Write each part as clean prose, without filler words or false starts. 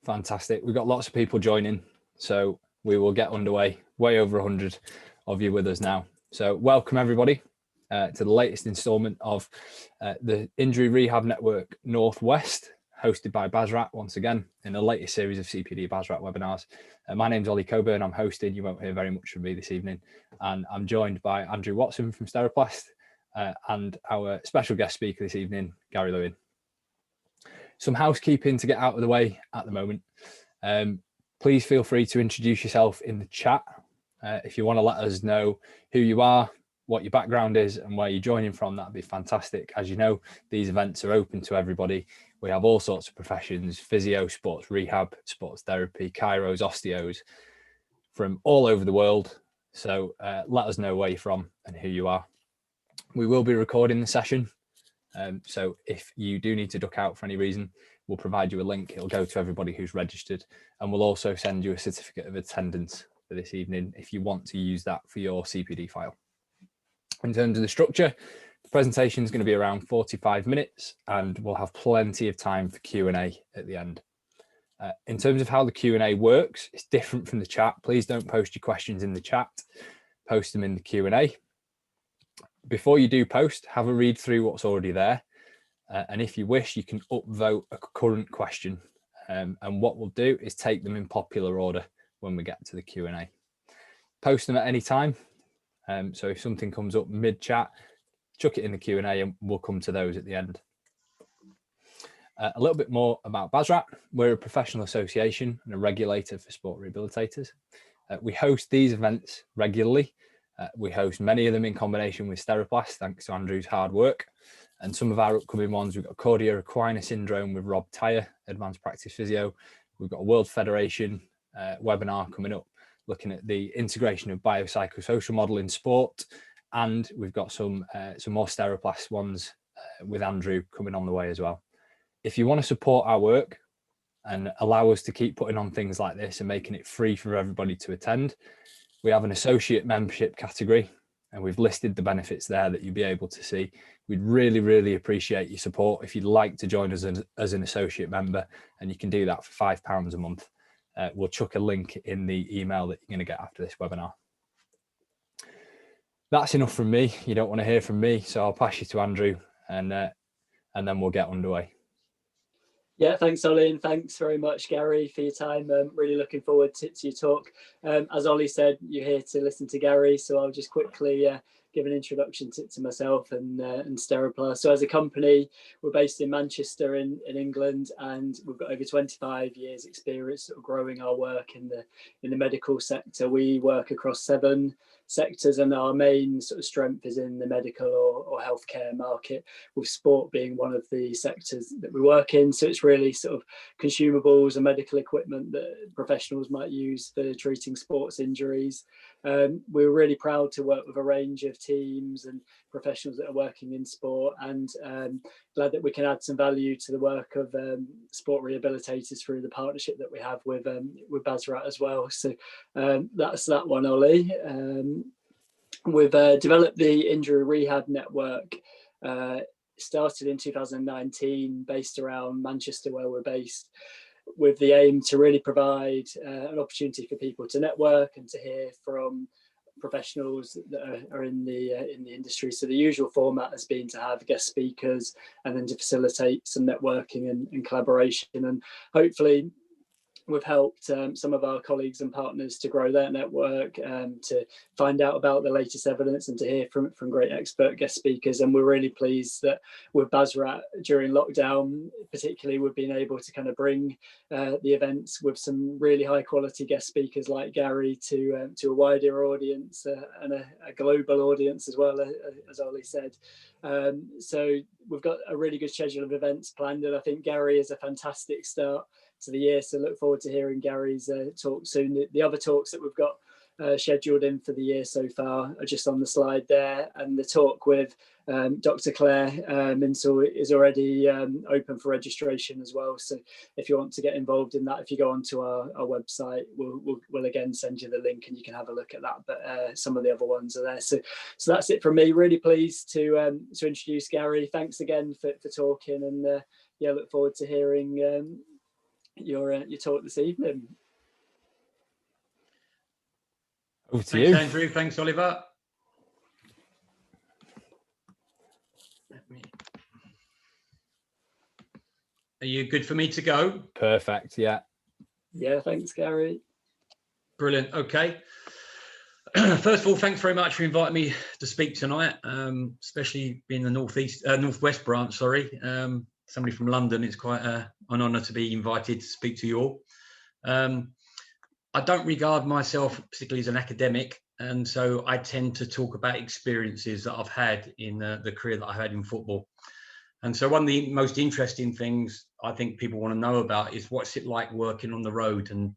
Fantastic. We've got lots of people joining, so we will get underway. Way over 100 of you with us now. So welcome everybody to the latest instalment of the Injury Rehab Network Northwest, hosted by BASRaT once again in the latest series of CPD BASRaT webinars. My name's Ollie Coburn, I'm hosting. You won't hear very much from me this evening. And I'm joined by Andrew Watson from Steroplast and our special guest speaker this evening, Gary Lewin. Some housekeeping to get out of the way at the moment. Please feel free to introduce yourself in the chat. If you want to let us know who you are, what your background is and where you're joining from, that'd be fantastic. As you know, these events are open to everybody. We have all sorts of professions: physio, sports rehab, sports therapy, chiros, osteos from all over the world. So let us know where you're from and who you are. We will be recording the session. So if you do need to duck out for any reason, we'll provide you a link. It'll go to everybody who's registered, and we'll also send you a certificate of attendance for this evening if you want to use that for your CPD file. In terms of the structure, the presentation is going to be around 45 minutes and we'll have plenty of time for Q&A at the end. In terms of how the Q&A works, it's different from the chat. Please don't post your questions in the chat, post them in the Q&A. Before you do post, have a read through what's already there. And if you wish, you can upvote a current question. And what we'll do is take them in popular order when we get to the Q&A. Post them at any time. So if something comes up mid-chat, chuck it in the Q&A and we'll come to those at the end. A little bit more about BASRaT. We're a professional association and a regulator for sport rehabilitators. We host these events regularly. We host many of them in combination with Steroplast, thanks to Andrew's hard work. And some of our upcoming ones, we've got Cordia Equina Syndrome with Rob Tyre, Advanced Practice Physio. We've got a World Federation webinar coming up, looking at the integration of biopsychosocial model in sport. And we've got some more Steroplast ones with Andrew coming on the way as well. If you want to support our work and allow us to keep putting on things like this and making it free for everybody to attend, we have an associate membership category and we've listed the benefits there that you'll be able to see. We'd really, really appreciate your support if you'd like to join us as an associate member, and you can do that for £5 a month. We'll chuck a link in the email that you're going to get after this webinar. That's enough from me. You don't want to hear from me, so I'll pass you to Andrew and then we'll get underway. Yeah, thanks, Ollie, and thanks very much, Gary, for your time. Really looking forward to your talk. As Ollie said, you're here to listen to Gary, so I'll just quickly give an introduction to myself and Steroplast. So as a company, we're based in Manchester in England, and we've got over 25 years experience of growing our work in the medical sector. We work across 7 sectors, and our main sort of strength is in the medical or healthcare market, with sport being one of the sectors that we work in. So it's really sort of consumables and medical equipment that professionals might use for treating sports injuries. We're really proud to work with a range of teams and professionals that are working in sport, and glad that we can add some value to the work of sport rehabilitators through the partnership that we have with BASRaT as well. So that's that one, Ollie. We've developed the Injury Rehab Network, started in 2019, based around Manchester where we're based, with the aim to really provide an opportunity for people to network and to hear from professionals that are in the industry. So the usual format has been to have guest speakers and then to facilitate some networking and collaboration, and hopefully we've helped some of our colleagues and partners to grow their network, to find out about the latest evidence and to hear from great expert guest speakers. And we're really pleased that with BASRaT during lockdown, particularly, we've been able to kind of bring the events with some really high quality guest speakers like Gary to a wider audience and a global audience as well, as Ollie said. So we've got a really good schedule of events planned, and I think Gary is a fantastic start to the year, so look forward to hearing Gary's talk soon. The other talks that we've got scheduled in for the year so far are just on the slide there, and the talk with Dr. Claire Minsel is already open for registration as well. So if you want to get involved in that, if you go onto our website, we'll again send you the link and you can have a look at that. But some of the other ones are there. So that's it from me. Really pleased to introduce Gary. Thanks again for talking, and yeah, look forward to hearing your talk this evening. Over to Thanks, you. Andrew. Thanks, Oliver. Are you good for me to go? Perfect. Yeah. Yeah, thanks, Gary. Brilliant. Okay. First of all, thanks very much for inviting me to speak tonight, especially being the northwest branch. Sorry, somebody from London. It's quite an honour to be invited to speak to you all. I don't regard myself particularly as an academic, and so I tend to talk about experiences that I've had in the career that I've had in football. And so one of the most interesting things I think people want to know about is what's it like working on the road, and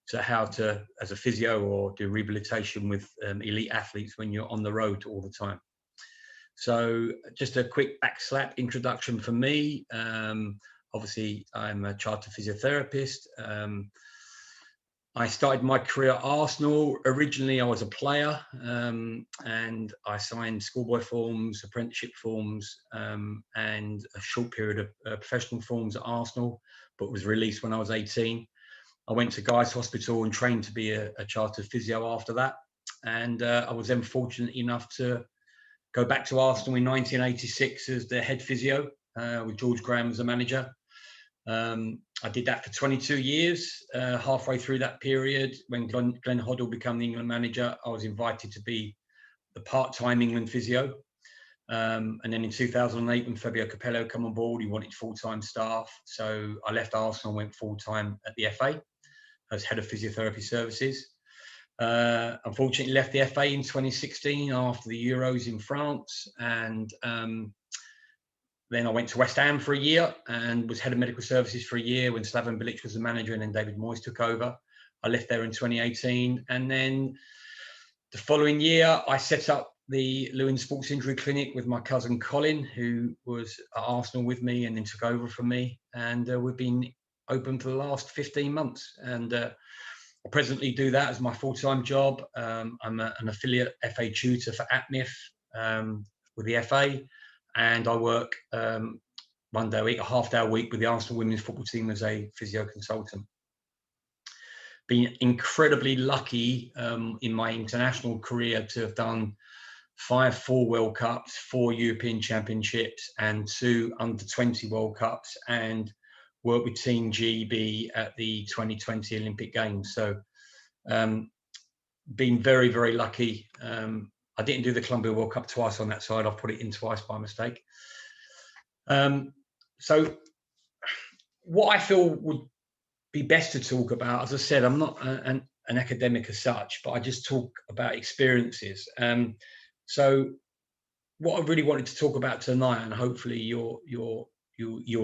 so how to, as a physio, or do rehabilitation with elite athletes when you're on the road all the time. So just a quick backslap introduction for me. Obviously, I'm a chartered physiotherapist. I started my career at Arsenal. Originally, I was a player, and I signed schoolboy forms, apprenticeship forms, and a short period of professional forms at Arsenal, but was released when I was 18. I went to Guy's Hospital and trained to be a chartered physio after that. And I was then fortunate enough to go back to Arsenal in 1986 as the head physio, with George Graham as the manager. I did that for 22 years. Halfway through that period, when Glenn Hoddle became the England manager, I was invited to be the part-time England physio. And then in 2008, when Fabio Capello came on board, he wanted full-time staff. So I left Arsenal and went full-time at the FA as head of physiotherapy services. Unfortunately, left the FA in 2016 after the Euros in France. And then I went to West Ham for a year and was head of medical services for a year when Slaven Bilic was the manager, and then David Moyes took over. I left there in 2018. And then the following year, I set up the Lewin Sports Injury Clinic with my cousin Colin, who was at Arsenal with me and then took over from me. And we've been open for the last 15 months. And I presently do that as my full-time job. I'm an affiliate FA tutor for APNIF with the FA. And I work 1 day a week, a half day a week with the Arsenal women's football team as a physio consultant. Been incredibly lucky in my international career to have done 5 full World Cups, 4 European Championships, and 2 under-20 World Cups, and worked with Team GB at the 2020 Olympic Games. So been very, very lucky. I didn't do the Columbia World Cup twice on that side. I've put it in twice by mistake. So what I feel would be best to talk about, as I said, I'm not an academic as such, but I just talk about experiences. So what I really wanted to talk about tonight, and hopefully you'll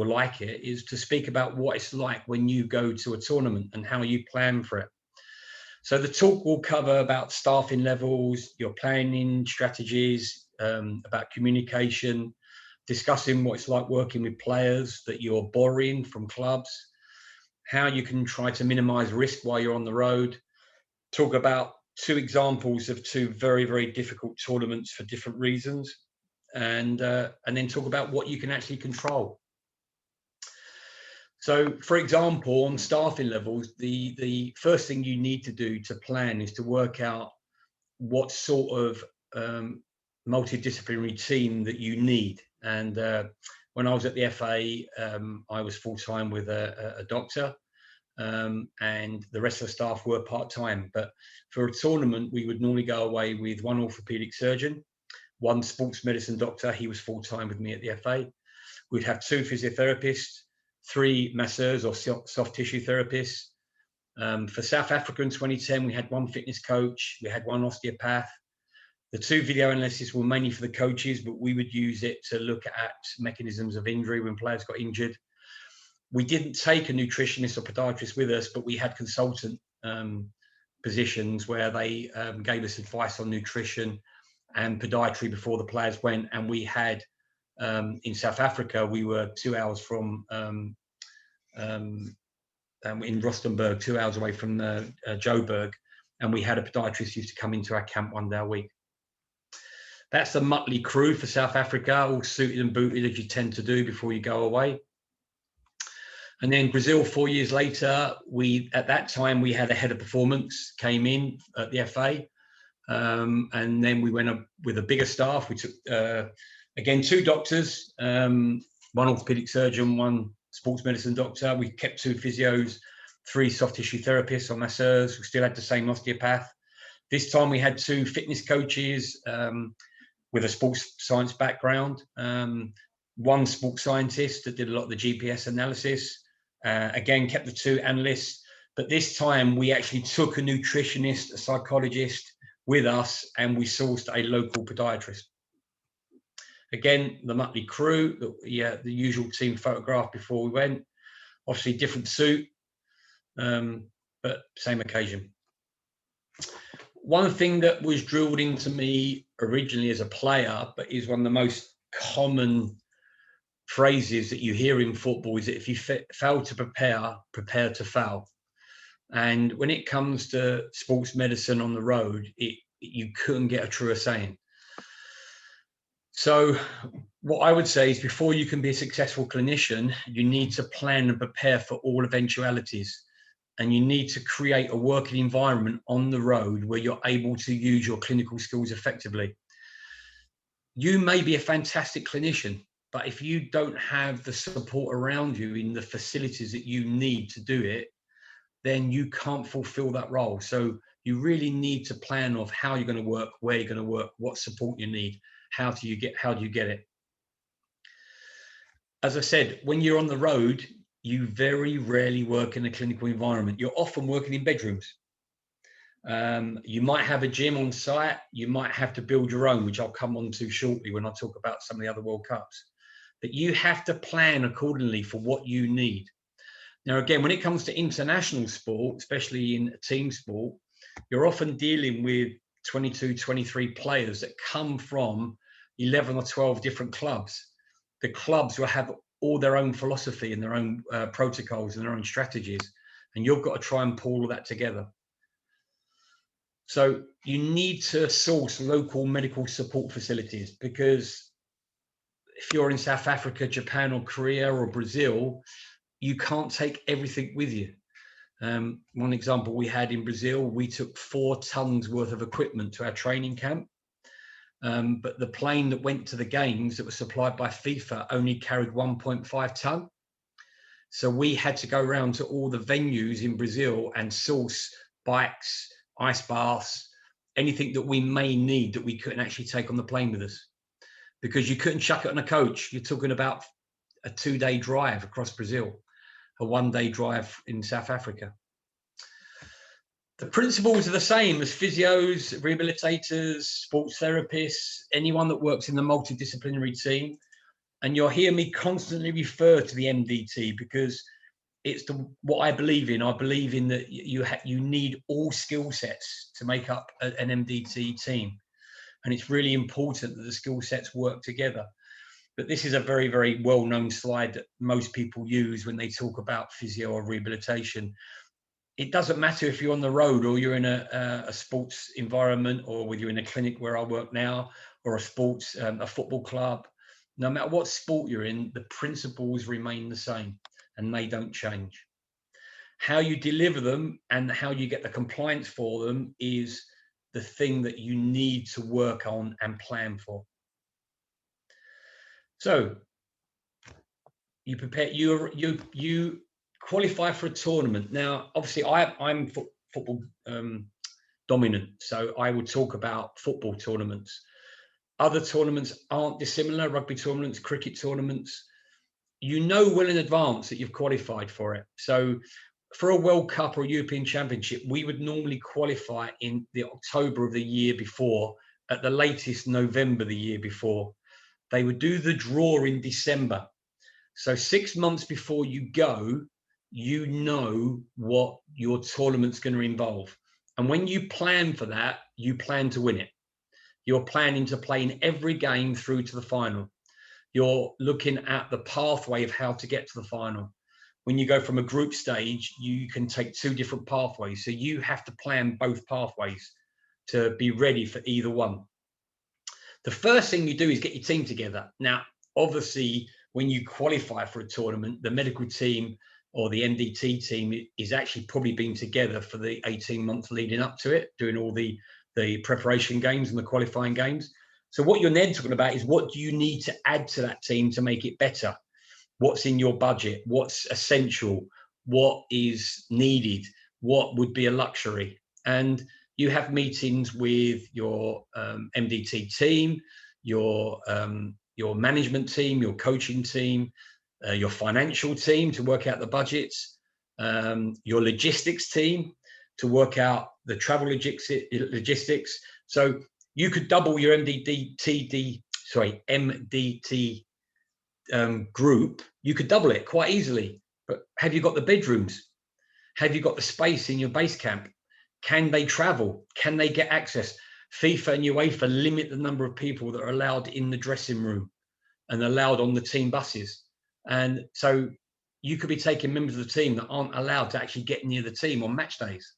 like it, is to speak about what it's like when you go to a tournament and how you plan for it. So the talk will cover about staffing levels, your planning strategies, about communication, discussing what it's like working with players that you're borrowing from clubs, how you can try to minimize risk while you're on the road, talk about 2 examples of 2 very, very difficult tournaments for different reasons, and then talk about what you can actually control. So, for example, on staffing levels, the first thing you need to do to plan is to work out what sort of multidisciplinary team that you need. And when I was at the FA, I was full-time with a doctor, and the rest of the staff were part-time. But for a tournament, we would normally go away with 1 orthopedic surgeon, 1 sports medicine doctor. He was full-time with me at the FA. We'd have 2 physiotherapists, 3 masseurs or soft tissue therapists. For South Africa in 2010, we had 1 fitness coach, we had 1 osteopath. The 2 video analysts were mainly for the coaches, but we would use it to look at mechanisms of injury when players got injured. We didn't take a nutritionist or podiatrist with us, but we had consultant positions where they gave us advice on nutrition and podiatry before the players went. And we had, in South Africa, we were 2 hours from in Rustenburg, 2 hours away from Joburg, and we had a podiatrist who used to come into our camp 1 day a week. That's the motley crew for South Africa, all suited and booted as you tend to do before you go away. And then Brazil 4 years later, at that time we had a head of performance came in at the FA, and then we went up with a bigger staff. We took again 2 doctors, one orthopedic surgeon, one sports medicine doctor. We kept 2 physios, 3 soft tissue therapists or masseurs. We still had the same osteopath. This time we had 2 fitness coaches with a sports science background, one sports scientist that did a lot of the GPS analysis. Again, kept the 2 analysts, but this time we actually took a nutritionist, a psychologist with us, and we sourced a local podiatrist. Again, the motley crew, the usual team photograph before we went. Obviously, different suit, but same occasion. One thing that was drilled into me originally as a player, but is one of the most common phrases that you hear in football, is that if you fail to prepare to fail. And when it comes to sports medicine on the road, you couldn't get a truer saying. So what I would say is, before you can be a successful clinician, you need to plan and prepare for all eventualities. And you need to create a working environment on the road where you're able to use your clinical skills effectively. You may be a fantastic clinician, but if you don't have the support around you in the facilities that you need to do it, then you can't fulfill that role. So you really need to plan of how you're going to work, where you're going to work, what support you need, how do you get it. As I said, when you're on the road, you very rarely work in a clinical environment. You're often working in bedrooms. You might have a gym on site. You might have to build your own, which I'll come on to shortly when I talk about some of the other World Cups. But you have to plan accordingly for what you need. Now, again, when it comes to international sport, especially in team sport, you're often dealing with 22, 23 players that come from 11 or 12 different clubs. The clubs will have all their own philosophy and their own protocols and their own strategies, and you've got to try and pull all that together. So you need to source local medical support facilities, because if you're in South Africa, Japan or Korea or Brazil, you can't take everything with you. One example we had in Brazil, we took 4 tons worth of equipment to our training camp. But the plane that went to the games that was supplied by FIFA only carried 1.5 ton. So we had to go around to all the venues in Brazil and source bikes, ice baths, anything that we may need that we couldn't actually take on the plane with us, because you couldn't chuck it on a coach. You're talking about a 2-day drive across Brazil, a 1-day drive in South Africa. The principles are the same as physios, rehabilitators, sports therapists, anyone that works in the multidisciplinary team. And you'll hear me constantly refer to the MDT, because it's what I believe in. I believe in that you need all skill sets to make up an MDT team. And it's really important that the skill sets work together. But this is a very, very well-known slide that most people use when they talk about physio or rehabilitation. It doesn't matter if you're on the road or you're in a sports environment, or whether you're in a clinic where I work now, or a football club. No matter what sport you're in, the principles remain the same and they don't change. How you deliver them and how you get the compliance for them is the thing that you need to work on and plan for. So you prepare, you qualify for a tournament. Now, obviously, I'm football dominant, so I would talk about football tournaments. Other tournaments aren't dissimilar, rugby tournaments, cricket tournaments. You know well in advance that you've qualified for it. So for a World Cup or a European Championship, we would normally qualify in the October of the year before, at the latest November the year before. They would do the draw in December. So 6 months before you go, you know what your tournament's going to involve. And when you plan for that, you plan to win it. You're planning to play in every game through to the final. You're looking at the pathway of how to get to the final. When you go from a group stage, you can take 2 different pathways. So you have to plan both pathways to be ready for either one. The first thing you do is get your team together. Now, obviously, when you qualify for a tournament, the medical team or the MDT team is actually probably been together for the 18 months leading up to it, doing all the preparation games and the qualifying games. So what you're then talking about is, what do you need to add to that team to make it better? What's in your budget? What's essential? What is needed? What would be a luxury? And you have meetings with your MDT team, your management team, your coaching team, your financial team to work out the budgets, your logistics team to work out the travel logistics. So you could double your MDT group. You could double it quite easily. But have you got the bedrooms? Have you got the space in your base camp? Can they travel? Can they get access? FIFA and UEFA limit the number of people that are allowed in the dressing room and allowed on the team buses. And so you could be taking members of the team that aren't allowed to actually get near the team on match days.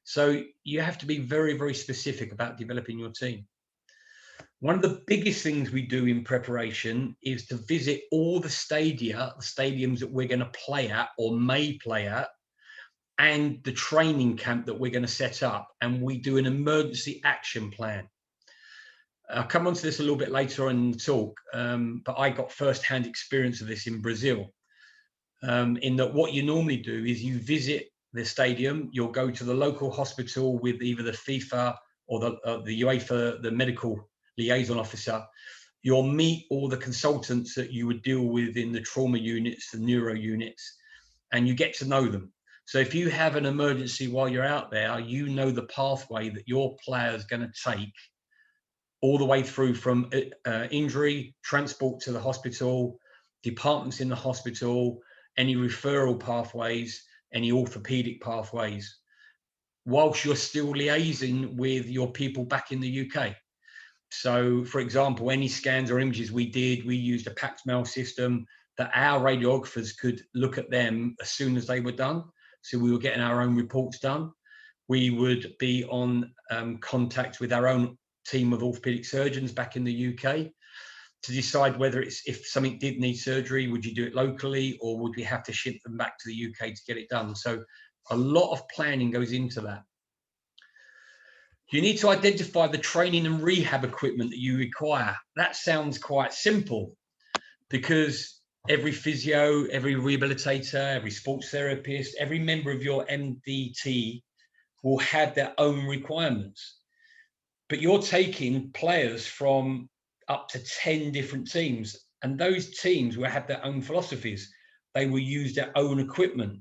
So you have to be very, very specific about developing your team. One of the biggest things we do in preparation is to visit all the stadiums that we're going to play at or may play at, and the training camp that we're going to set up, and we do an emergency action plan. I'll come on to this a little bit later on in the talk, but I got first-hand experience of this in Brazil, in that what you normally do is you visit the stadium, you'll go to the local hospital with either the FIFA or the UEFA, the medical liaison officer. You'll meet all the consultants that you would deal with in the trauma units, the neuro units, and you get to know them. So if you have an emergency while you're out there, you know the pathway that your player is going to take all the way through from injury, transport to the hospital, departments in the hospital, any referral pathways, any orthopedic pathways, whilst you're still liaising with your people back in the UK. So, for example, any scans or images we did, we used a packed mail system that our radiographers could look at them as soon as they were done. So we were getting our own reports done. We would be on contact with our own team of orthopedic surgeons back in the UK to decide whether if something did need surgery, would you do it locally, or would we have to ship them back to the UK to get it done? So a lot of planning goes into that. You need to identify the training and rehab equipment that you require. That sounds quite simple, because every physio, every rehabilitator, every sports therapist, every member of your MDT will have their own requirements. But you're taking players from up to 10 different teams, and those teams will have their own philosophies. They will use their own equipment.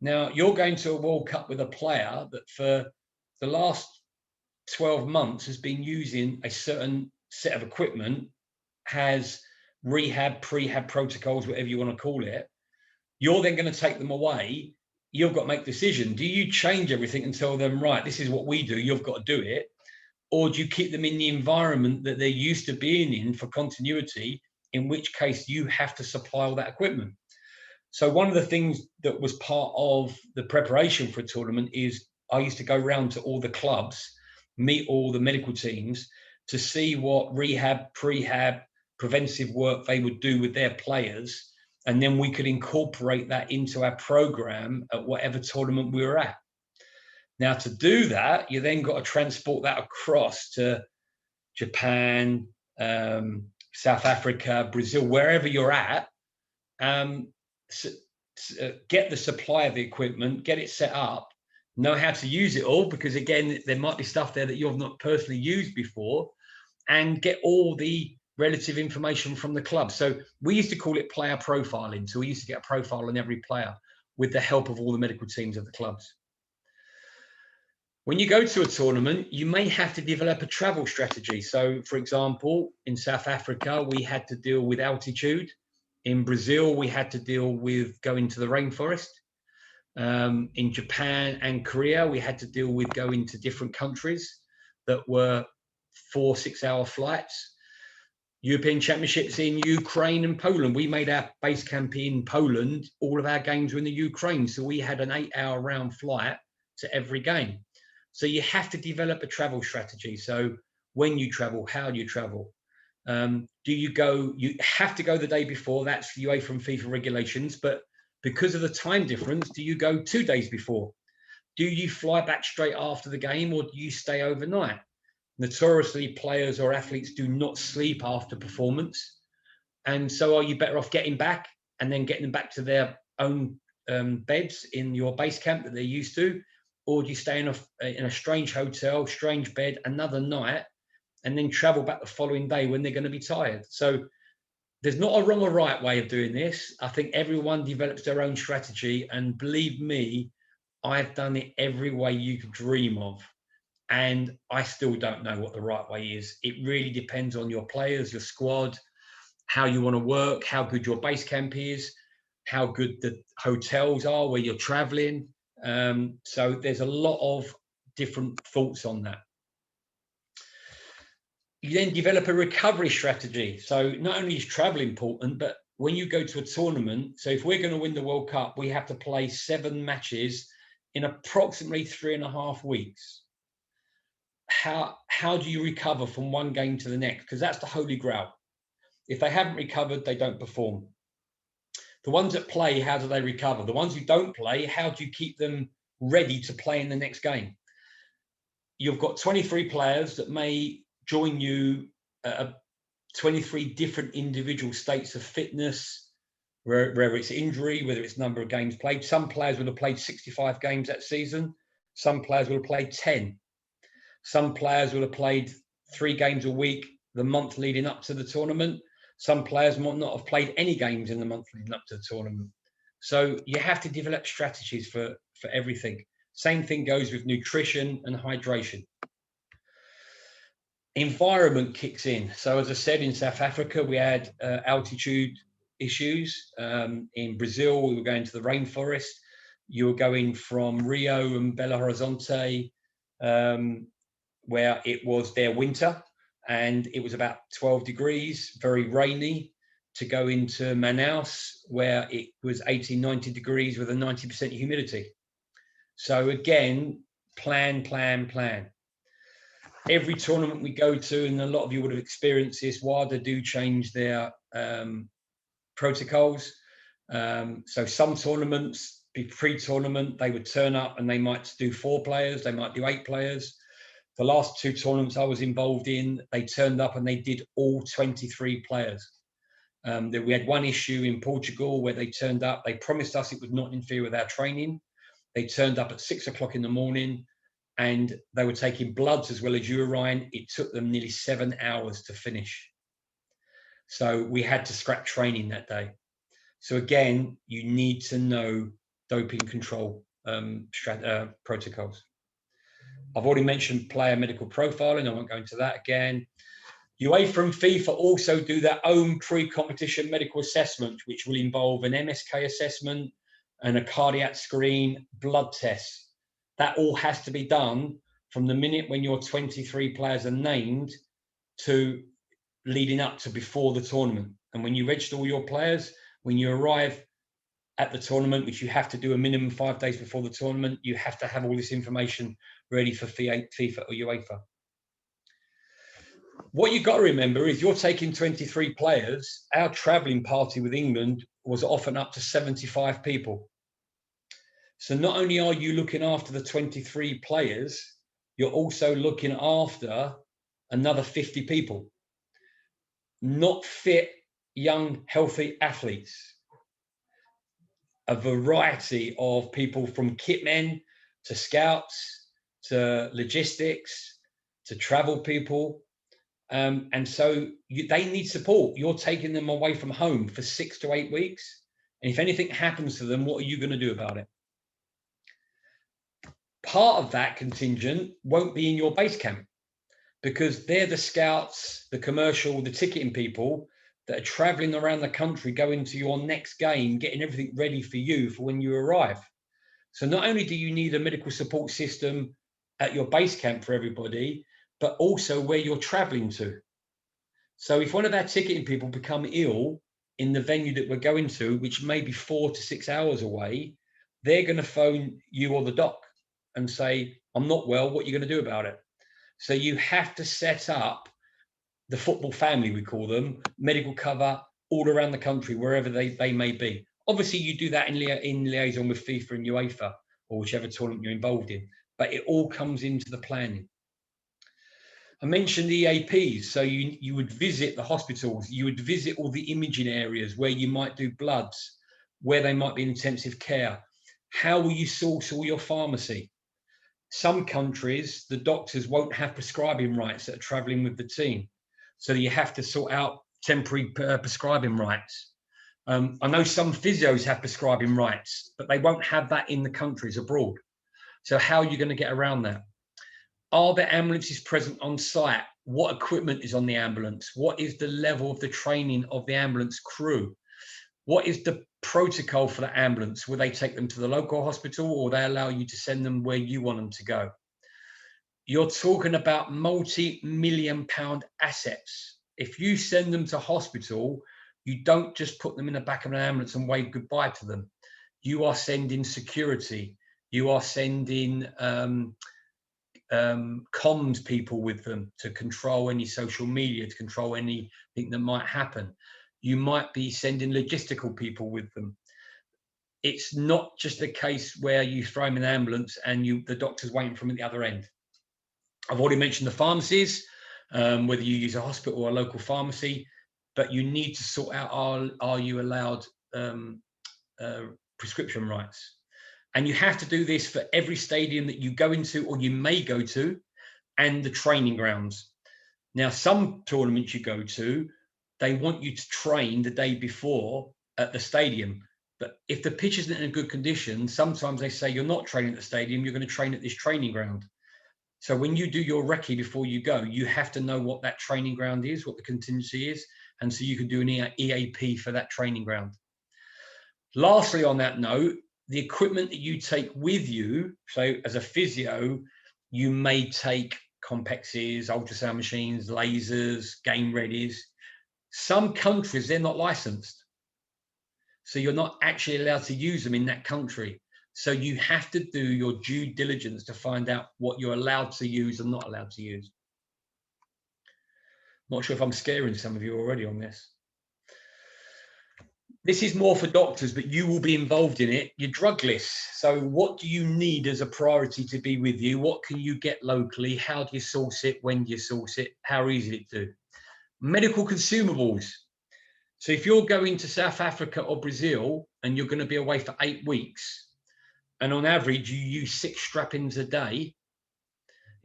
Now, you're going to a World Cup with a player that for the last 12 months has been using a certain set of equipment, has rehab, prehab protocols, whatever you want to call it. You're then going to take them away. You've got to make a decision. Do you change everything and tell them, right, this is what we do, you've got to do it? Or do you keep them in the environment that they're used to being in for continuity, in which case you have to supply all that equipment? So one of the things that was part of the preparation for a tournament is I used to go around to all the clubs, meet all the medical teams to see what rehab, prehab, preventive work they would do with their players, and then we could incorporate that into our program at whatever tournament we were at. Now, to do that, you then got to transport that across to Japan, South Africa, Brazil, wherever you're at, get the supply of the equipment, get it set up, know how to use it all, because again, there might be stuff there that you've not personally used before, and get all the relative information from the club. So we used to call it player profiling. So we used to get a profile on every player with the help of all the medical teams of the clubs. When you go to a tournament, you may have to develop a travel strategy. So, for example, in South Africa, we had to deal with altitude. In Brazil, we had to deal with going to the rainforest. In Japan and Korea, we had to deal with going to different countries that were 4-6 hour flights. European Championships in Ukraine and Poland. We made our base camp in Poland. All of our games were in the Ukraine. So we had an 8-hour round flight to every game. So you have to develop a travel strategy. So when you travel, how do you travel? Do you go, you have to go the day before, that's UEFA and FIFA regulations, but Because of the time difference, do you go 2 days before? Do you fly back straight after the game, or do you stay overnight? Notoriously, players or athletes do not sleep after performance. And so are you better off getting back and then getting them back to their own beds in your base camp that they're used to? Or do you stay in a strange hotel, strange bed, another night, and then travel back the following day when they're going to be tired? So there's not a wrong or right way of doing this. I think everyone develops their own strategy. And believe me, I've done it every way you could dream of. And I still don't know what the right way is. It really depends on your players, your squad, how you want to work, how good your base camp is, how good the hotels are where you're traveling. So there's a lot of different thoughts on that. You then develop a recovery strategy. So not only is travel important, but when you go to a tournament, so if we're going to win the World Cup, we have to play 7 matches in approximately 3.5 weeks. How do you recover from one game to the next? Because that's the holy grail. If they haven't recovered, they don't perform. The ones that play, how do they recover? The ones who don't play, how do you keep them ready to play in the next game? You've got 23 players that may join you at 23 different individual states of fitness, whether it's injury, whether it's number of games played. Some players will have played 65 games that season. Some players will have played 10. Some players will have played 3 games a week the month leading up to the tournament. Some players might not have played any games in the month leading up to the tournament. So you have to develop strategies for everything. Same thing goes with nutrition and hydration. Environment kicks in. So as I said, in South Africa, we had altitude issues. In Brazil, we were going to the rainforest. You were going from Rio and Belo Horizonte, where it was their winter, and it was about 12 degrees, very rainy, to go into Manaus, where it was 18, 90 degrees with a 90% humidity. So again, plan. Every tournament we go to, and a lot of you would have experienced this, WADA do change their protocols. So some tournaments, pre-tournament, they would turn up and they might do 4 players, they might do 8 players. The last 2 tournaments I was involved in, they turned up and they did all 23 players. We had one issue in Portugal where they turned up, they promised us it would not interfere with our training. They turned up at 6 o'clock in the morning and they were taking bloods as well as urine. It took them nearly 7 hours to finish. So we had to scrap training that day. So again, you need to know doping control protocols. I've already mentioned player medical profiling. I won't go into that again. UEFA and FIFA also do their own pre-competition medical assessment, which will involve an MSK assessment and a cardiac screen, blood tests. That all has to be done from the minute when your 23 players are named to leading up to before the tournament. And when you register all your players, when you arrive at the tournament, which you have to do a minimum 5 days before the tournament, you have to have all this information ready for FIFA or UEFA. What you've got to remember is you're taking 23 players. Our travelling party with England was often up to 75 people. So not only are you looking after the 23 players, you're also looking after another 50 people. Not fit, young, healthy athletes. A variety of people from kitmen to scouts to logistics to travel people. And so they need support. You're taking them away from home for 6 to 8 weeks. And if anything happens to them, what are you going to do about it? Part of that contingent won't be in your base camp because they're the scouts, the commercial, the ticketing people that are traveling around the country, going to your next game, getting everything ready for you for when you arrive. So not only do you need a medical support system at your base camp for everybody, but also where you're traveling to. So if one of our ticketing people become ill in the venue that we're going to, which may be 4 to 6 hours away, they're going to phone you or the doc and say, I'm not well, what are you going to do about it? So you have to set up the football family, we call them, medical cover all around the country, wherever they may be. Obviously, you do that in liaison with FIFA and UEFA, or whichever tournament you're involved in, but it all comes into the planning. I mentioned EAPs, so you would visit the hospitals, you would visit all the imaging areas where you might do bloods, where they might be in intensive care. How will you source all your pharmacy? Some countries, the doctors won't have prescribing rights that are traveling with the team. So you have to sort out temporary prescribing rights. I know some physios have prescribing rights, but they won't have that in the countries abroad. So how are you going to get around that? Are there ambulances present on site? What equipment is on the ambulance? What is the level of the training of the ambulance crew? What is the protocol for the ambulance? Will they take them to the local hospital, or they allow you to send them where you want them to go? You're talking about multi-million-pound assets. If you send them to hospital, you don't just put them in the back of an ambulance and wave goodbye to them. You are sending security. You are sending comms people with them to control any social media, to control anything that might happen. You might be sending logistical people with them. It's not just a case where you throw them in an ambulance and the doctor's waiting for them at the other end. I've already mentioned the pharmacies, whether you use a hospital or a local pharmacy, but you need to sort out, are you allowed prescription rights? And you have to do this for every stadium that you go into or you may go to, and the training grounds. Now, some tournaments you go to, they want you to train the day before at the stadium. But if the pitch isn't in a good condition, sometimes they say you're not training at the stadium, you're going to train at this training ground. So when you do your recce before you go, you have to know what that training ground is, what the contingency is, and so you can do an EAP for that training ground. Lastly, on that note, the equipment that you take with you, so as a physio, you may take complexities, ultrasound machines, lasers, game readies. Some countries, they're not licensed. So you're not actually allowed to use them in that country. So you have to do your due diligence to find out what you're allowed to use and not allowed to use. Not sure if I'm scaring some of you already on this. This is more for doctors, but you will be involved in it. Your drug lists. So what do you need as a priority to be with you? What can you get locally? How do you source it? When do you source it? How easy is it to do? Medical consumables. So if you're going to South Africa or Brazil and you're going to be away for 8 weeks, and on average you use 6 strap-ins a day,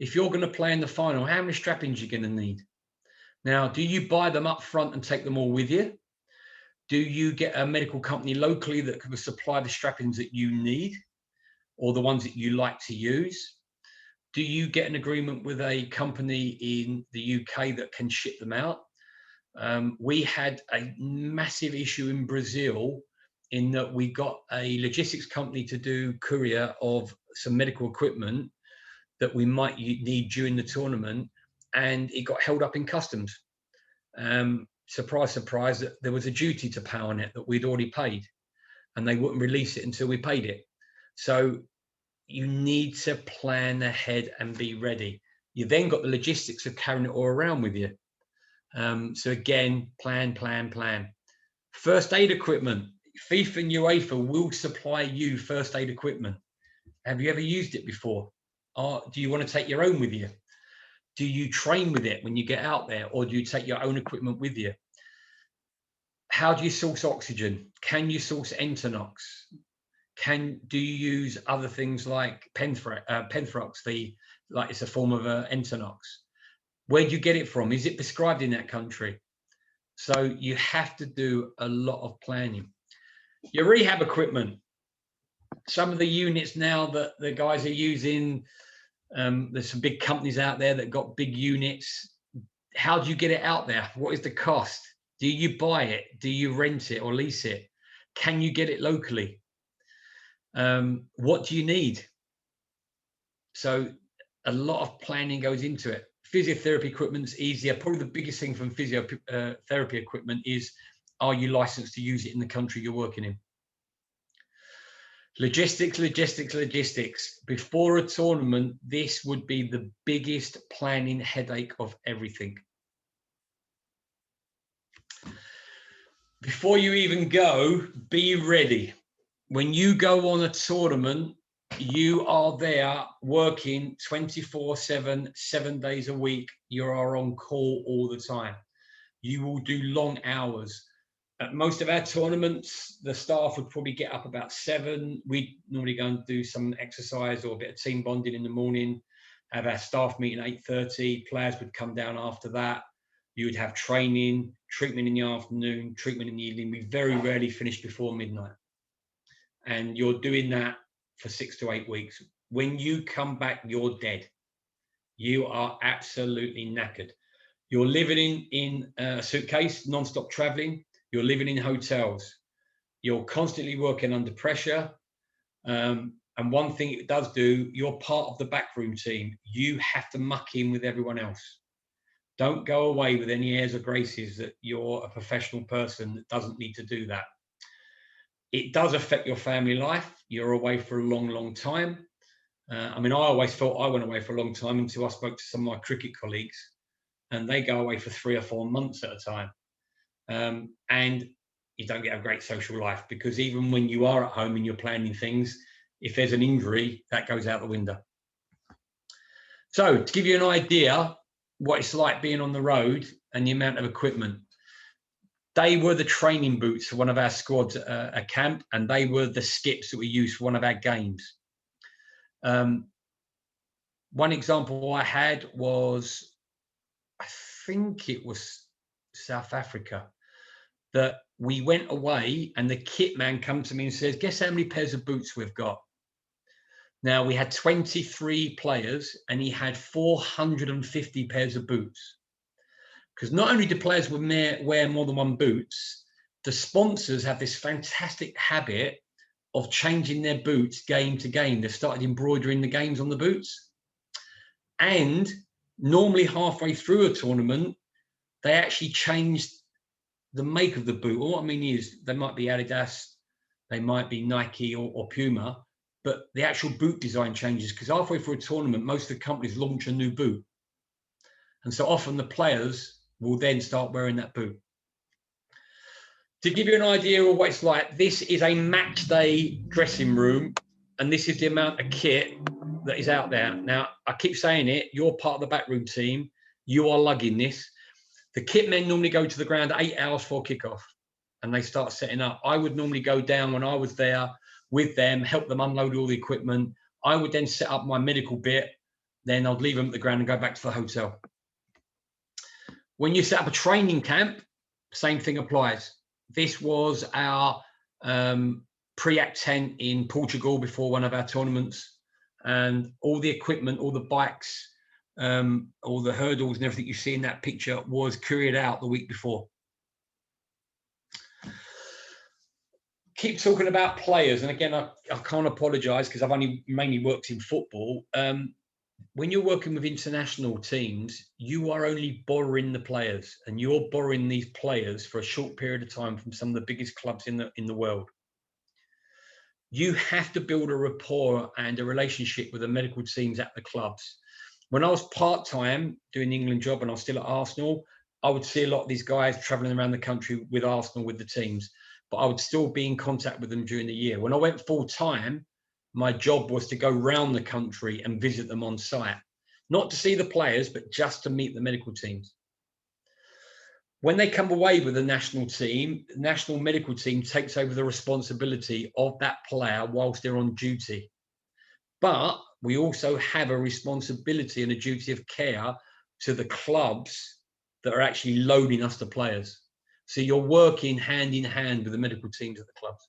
if you're going to play in the final, how many strap-ins are you going to need? Now, do you buy them up front and take them all with you? Do you get a medical company locally that can supply the strap-ins that you need, or the ones that you like to use? Do you get an agreement with a company in the UK that can ship them out? We had a massive issue in Brazil in that we got a logistics company to do courier of some medical equipment that we might need during the tournament, and it got held up in customs. Surprise, surprise, that there was a duty to pay on it that we'd already paid, and they wouldn't release it until we paid it. So you need to plan ahead and be ready. You then got the logistics of carrying it all around with you. So again, plan. First aid equipment. FIFA and UEFA will supply you first aid equipment. Have you ever used it before? Or do you want to take your own with you? Do you train with it when you get out there, or do you take your own equipment with you? How do you source oxygen? Can you source Entonox? Do you use other things like Penthrox? It's a form of Entonox. Where do you get it from? Is it prescribed in that country? So you have to do a lot of planning. Your rehab equipment. Some of the units now that the guys are using, there's some big companies out there that got big units. How do you get it out there? What is the cost? Do you buy it? Do you rent it or lease it? Can you get it locally? What do you need? So a lot of planning goes into it. Physiotherapy equipment's easier. Probably the biggest thing from physiotherapy equipment is, are you licensed to use it in the country you're working in? Logistics. Before a tournament, this would be the biggest planning headache of everything. before you even go, be ready. When you go on a tournament, you are there working 24/7, 7 days a week. You are on call all the time. You will do long hours. At most of our tournaments, the staff would probably get up about 7. We'd normally go and do some exercise or a bit of team bonding in the morning, have our staff meeting at 8:30. Players would come down after that. You would have training, treatment in the afternoon, treatment in the evening. We very rarely finish before midnight. And you're doing that for 6 to 8 weeks. When you come back, you're dead. You are absolutely knackered. You're living in a suitcase, non-stop traveling. You're living in hotels. You're constantly working under pressure. And one thing it does do, you're part of the backroom team. You have to muck in with everyone else. Don't go away with any airs or graces that you're a professional person that doesn't need to do that. It does affect your family life. You're away for a long, long time. I mean, I always thought I went away for a long time until I spoke to some of my cricket colleagues, and they go away for 3 or 4 months at a time. And you don't get a great social life, because even when you are at home and you're planning things, if there's an injury, that goes out the window. So to give you an idea what it's like being on the road and the amount of equipment, they were the training boots for one of our squads at camp, and they were the skips that we used for one of our games. One example I had was, I think it was South Africa, that we went away and the kit man come to me and says, guess how many pairs of boots we've got? Now, we had 23 players and he had 450 pairs of boots. Because not only do players wear more than one boots, the sponsors have this fantastic habit of changing their boots game to game. They've started embroidering the games on the boots. And normally halfway through a tournament, they actually changed the make of the boot. All I mean is they might be Adidas, they might be Nike or Puma, but the actual boot design changes, because halfway through a tournament, most of the companies launch a new boot. And so often the players will then start wearing that boot. To give you an idea of what it's like, this is a match day dressing room, and this is the amount of kit that is out there. Now, I keep saying it, you're part of the backroom team, you are lugging this. The kit men normally go to the ground 8 hours before kickoff, and they start setting up. I would normally go down when I was there with them, help them unload all the equipment. I would then set up my medical bit, then I'd leave them at the ground and go back to the hotel. When you set up a training camp, same thing applies. This was our pre-act tent in Portugal before one of our tournaments, and all the equipment, all the bikes, all the hurdles and everything you see in that picture was couriered out the week before. Keep talking about players, and again, I can't apologise because I've only mainly worked in football. When you're working with international teams, you are only borrowing the players, and you're borrowing these players for a short period of time from some of the biggest clubs in the world. You have to build a rapport and a relationship with the medical teams at the clubs. When I was part-time doing the England job and I was still at Arsenal, I would see a lot of these guys travelling around the country with Arsenal, with the teams, but I would still be in contact with them during the year. When I went full-time, my job was to go around the country and visit them on site, not to see the players, but just to meet the medical teams. When they come away with the national team, the national medical team takes over the responsibility of that player whilst they're on duty. But we also have a responsibility and a duty of care to the clubs that are actually loaning us the players. So you're working hand in hand with the medical teams at the clubs.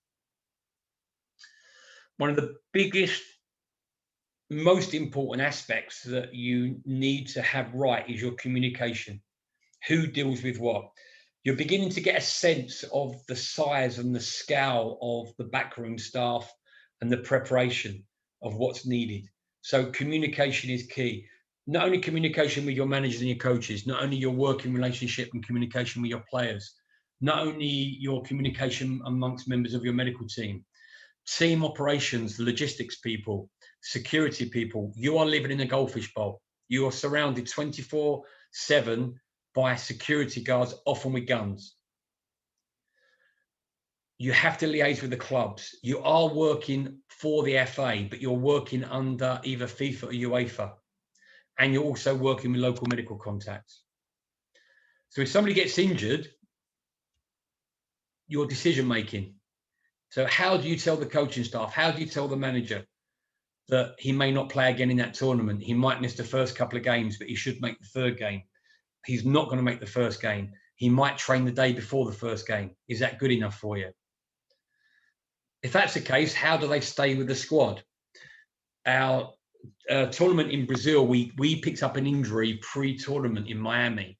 One of the biggest, most important aspects that you need to have right is your communication. Who deals with what? You're beginning to get a sense of the size and the scale of the backroom staff and the preparation of what's needed. So communication is key. Not only communication with your managers and your coaches, not only your working relationship and communication with your players, not only your communication amongst members of your medical team, team operations, the logistics people, security people. You are living in a goldfish bowl. You are surrounded 24/7 by security guards, often with guns. you have to liaise with the clubs. You are working for the FA, but you're working under either FIFA or UEFA. And you're also working with local medical contacts. So if somebody gets injured, your decision making. So how do you tell the coaching staff? How do you tell the manager that he may not play again in that tournament? He might miss the first couple of games, but he should make the third game. He's not going to make the first game. He might train the day before the first game. Is that good enough for you? If that's the case, how do they stay with the squad? Our tournament in Brazil, we picked up an injury pre-tournament in Miami,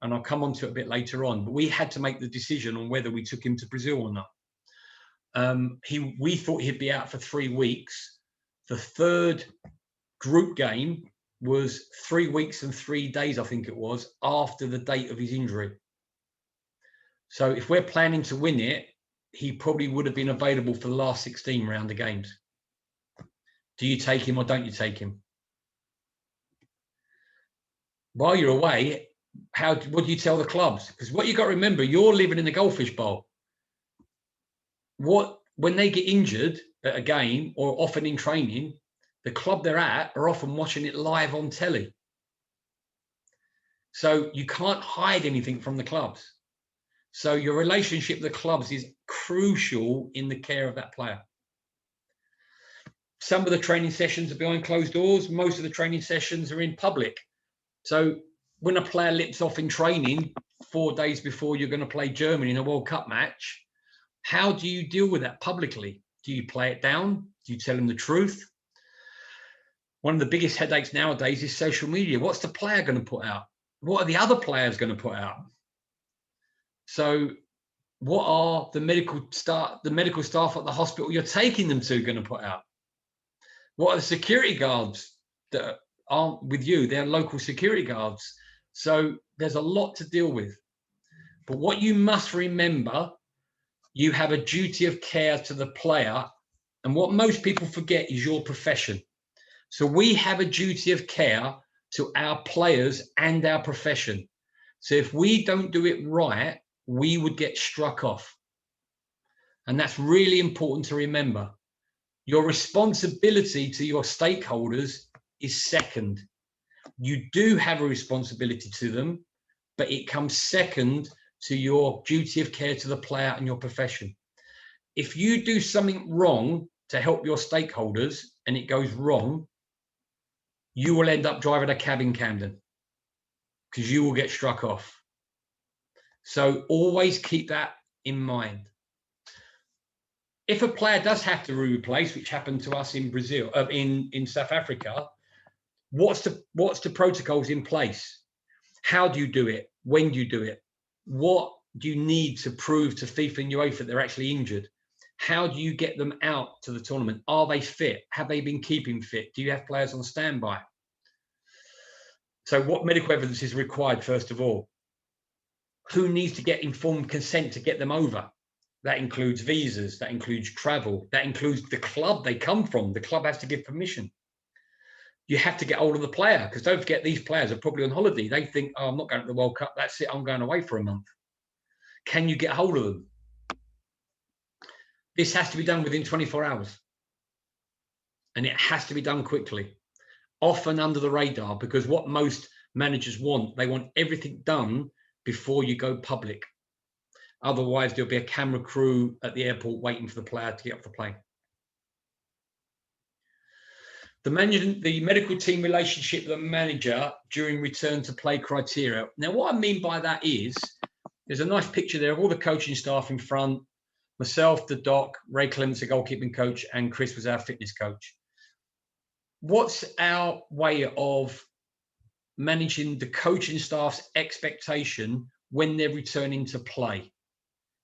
and I'll come on to it a bit later on, but we had to make the decision on whether we took him to Brazil or not. We thought he'd be out for 3 weeks. The third group game was 3 weeks and 3 days, I think it was, after the date of his injury. So if we're planning to win it, he probably would have been available for the last 16 round of games. Do you take him or don't you take him? While you're away, what do you tell the clubs? Because what you've got to remember, you're living in the goldfish bowl. When they get injured at a game or often in training, the club they're at are often watching it live on telly. So you can't hide anything from the clubs. So your relationship with the clubs is crucial in the care of that player. Some of the training sessions are behind closed doors. Most of the training sessions are in public. So when a player lips off in training 4 days before you're going to play Germany in a World Cup match, how do you deal with that publicly? Do you play it down? Do you tell them the truth? One of the biggest headaches nowadays is social media. What's the player going to put out? What are the other players going to put out? So what are the medical staff at the hospital you're taking them to going to put out? What are the security guards that aren't with you? They're local security guards. So there's a lot to deal with. But what you must remember, you have a duty of care to the player. And what most people forget is your profession. So we have a duty of care to our players and our profession. So if we don't do it right, we would get struck off. And that's really important to remember. Your responsibility to your stakeholders is second. You do have a responsibility to them, but it comes second to your duty of care to the player and your profession. If you do something wrong to help your stakeholders and it goes wrong, you will end up driving a cab in Camden because you will get struck off. So always keep that in mind. If a player does have to replace, which happened to us in Brazil, in South Africa, what's the protocols in place? How do you do it? When do you do it? What do you need to prove to FIFA and UEFA that they're actually injured? How do you get them out to the tournament? Are they fit? Have they been keeping fit? Do you have players on standby? So what medical evidence is required, first of all? Who needs to get informed consent to get them over? That includes visas, that includes travel, that includes the club they come from. The club has to give permission. You have to get hold of the player, because don't forget, these players are probably on holiday. They think, oh, I'm not going to the World Cup. That's it. I'm going away for a month. Can you get hold of them? This has to be done within 24 hours. And it has to be done quickly, often under the radar, because what most managers want, they want everything done before you go public. Otherwise, there'll be a camera crew at the airport waiting for the player to get off the plane. The medical team relationship with the manager during return to play criteria. Now, what I mean by that is, there's a nice picture there of all the coaching staff in front. Myself, the doc, Ray Clements, the goalkeeping coach, and Chris was our fitness coach. What's our way of managing the coaching staff's expectation when they're returning to play?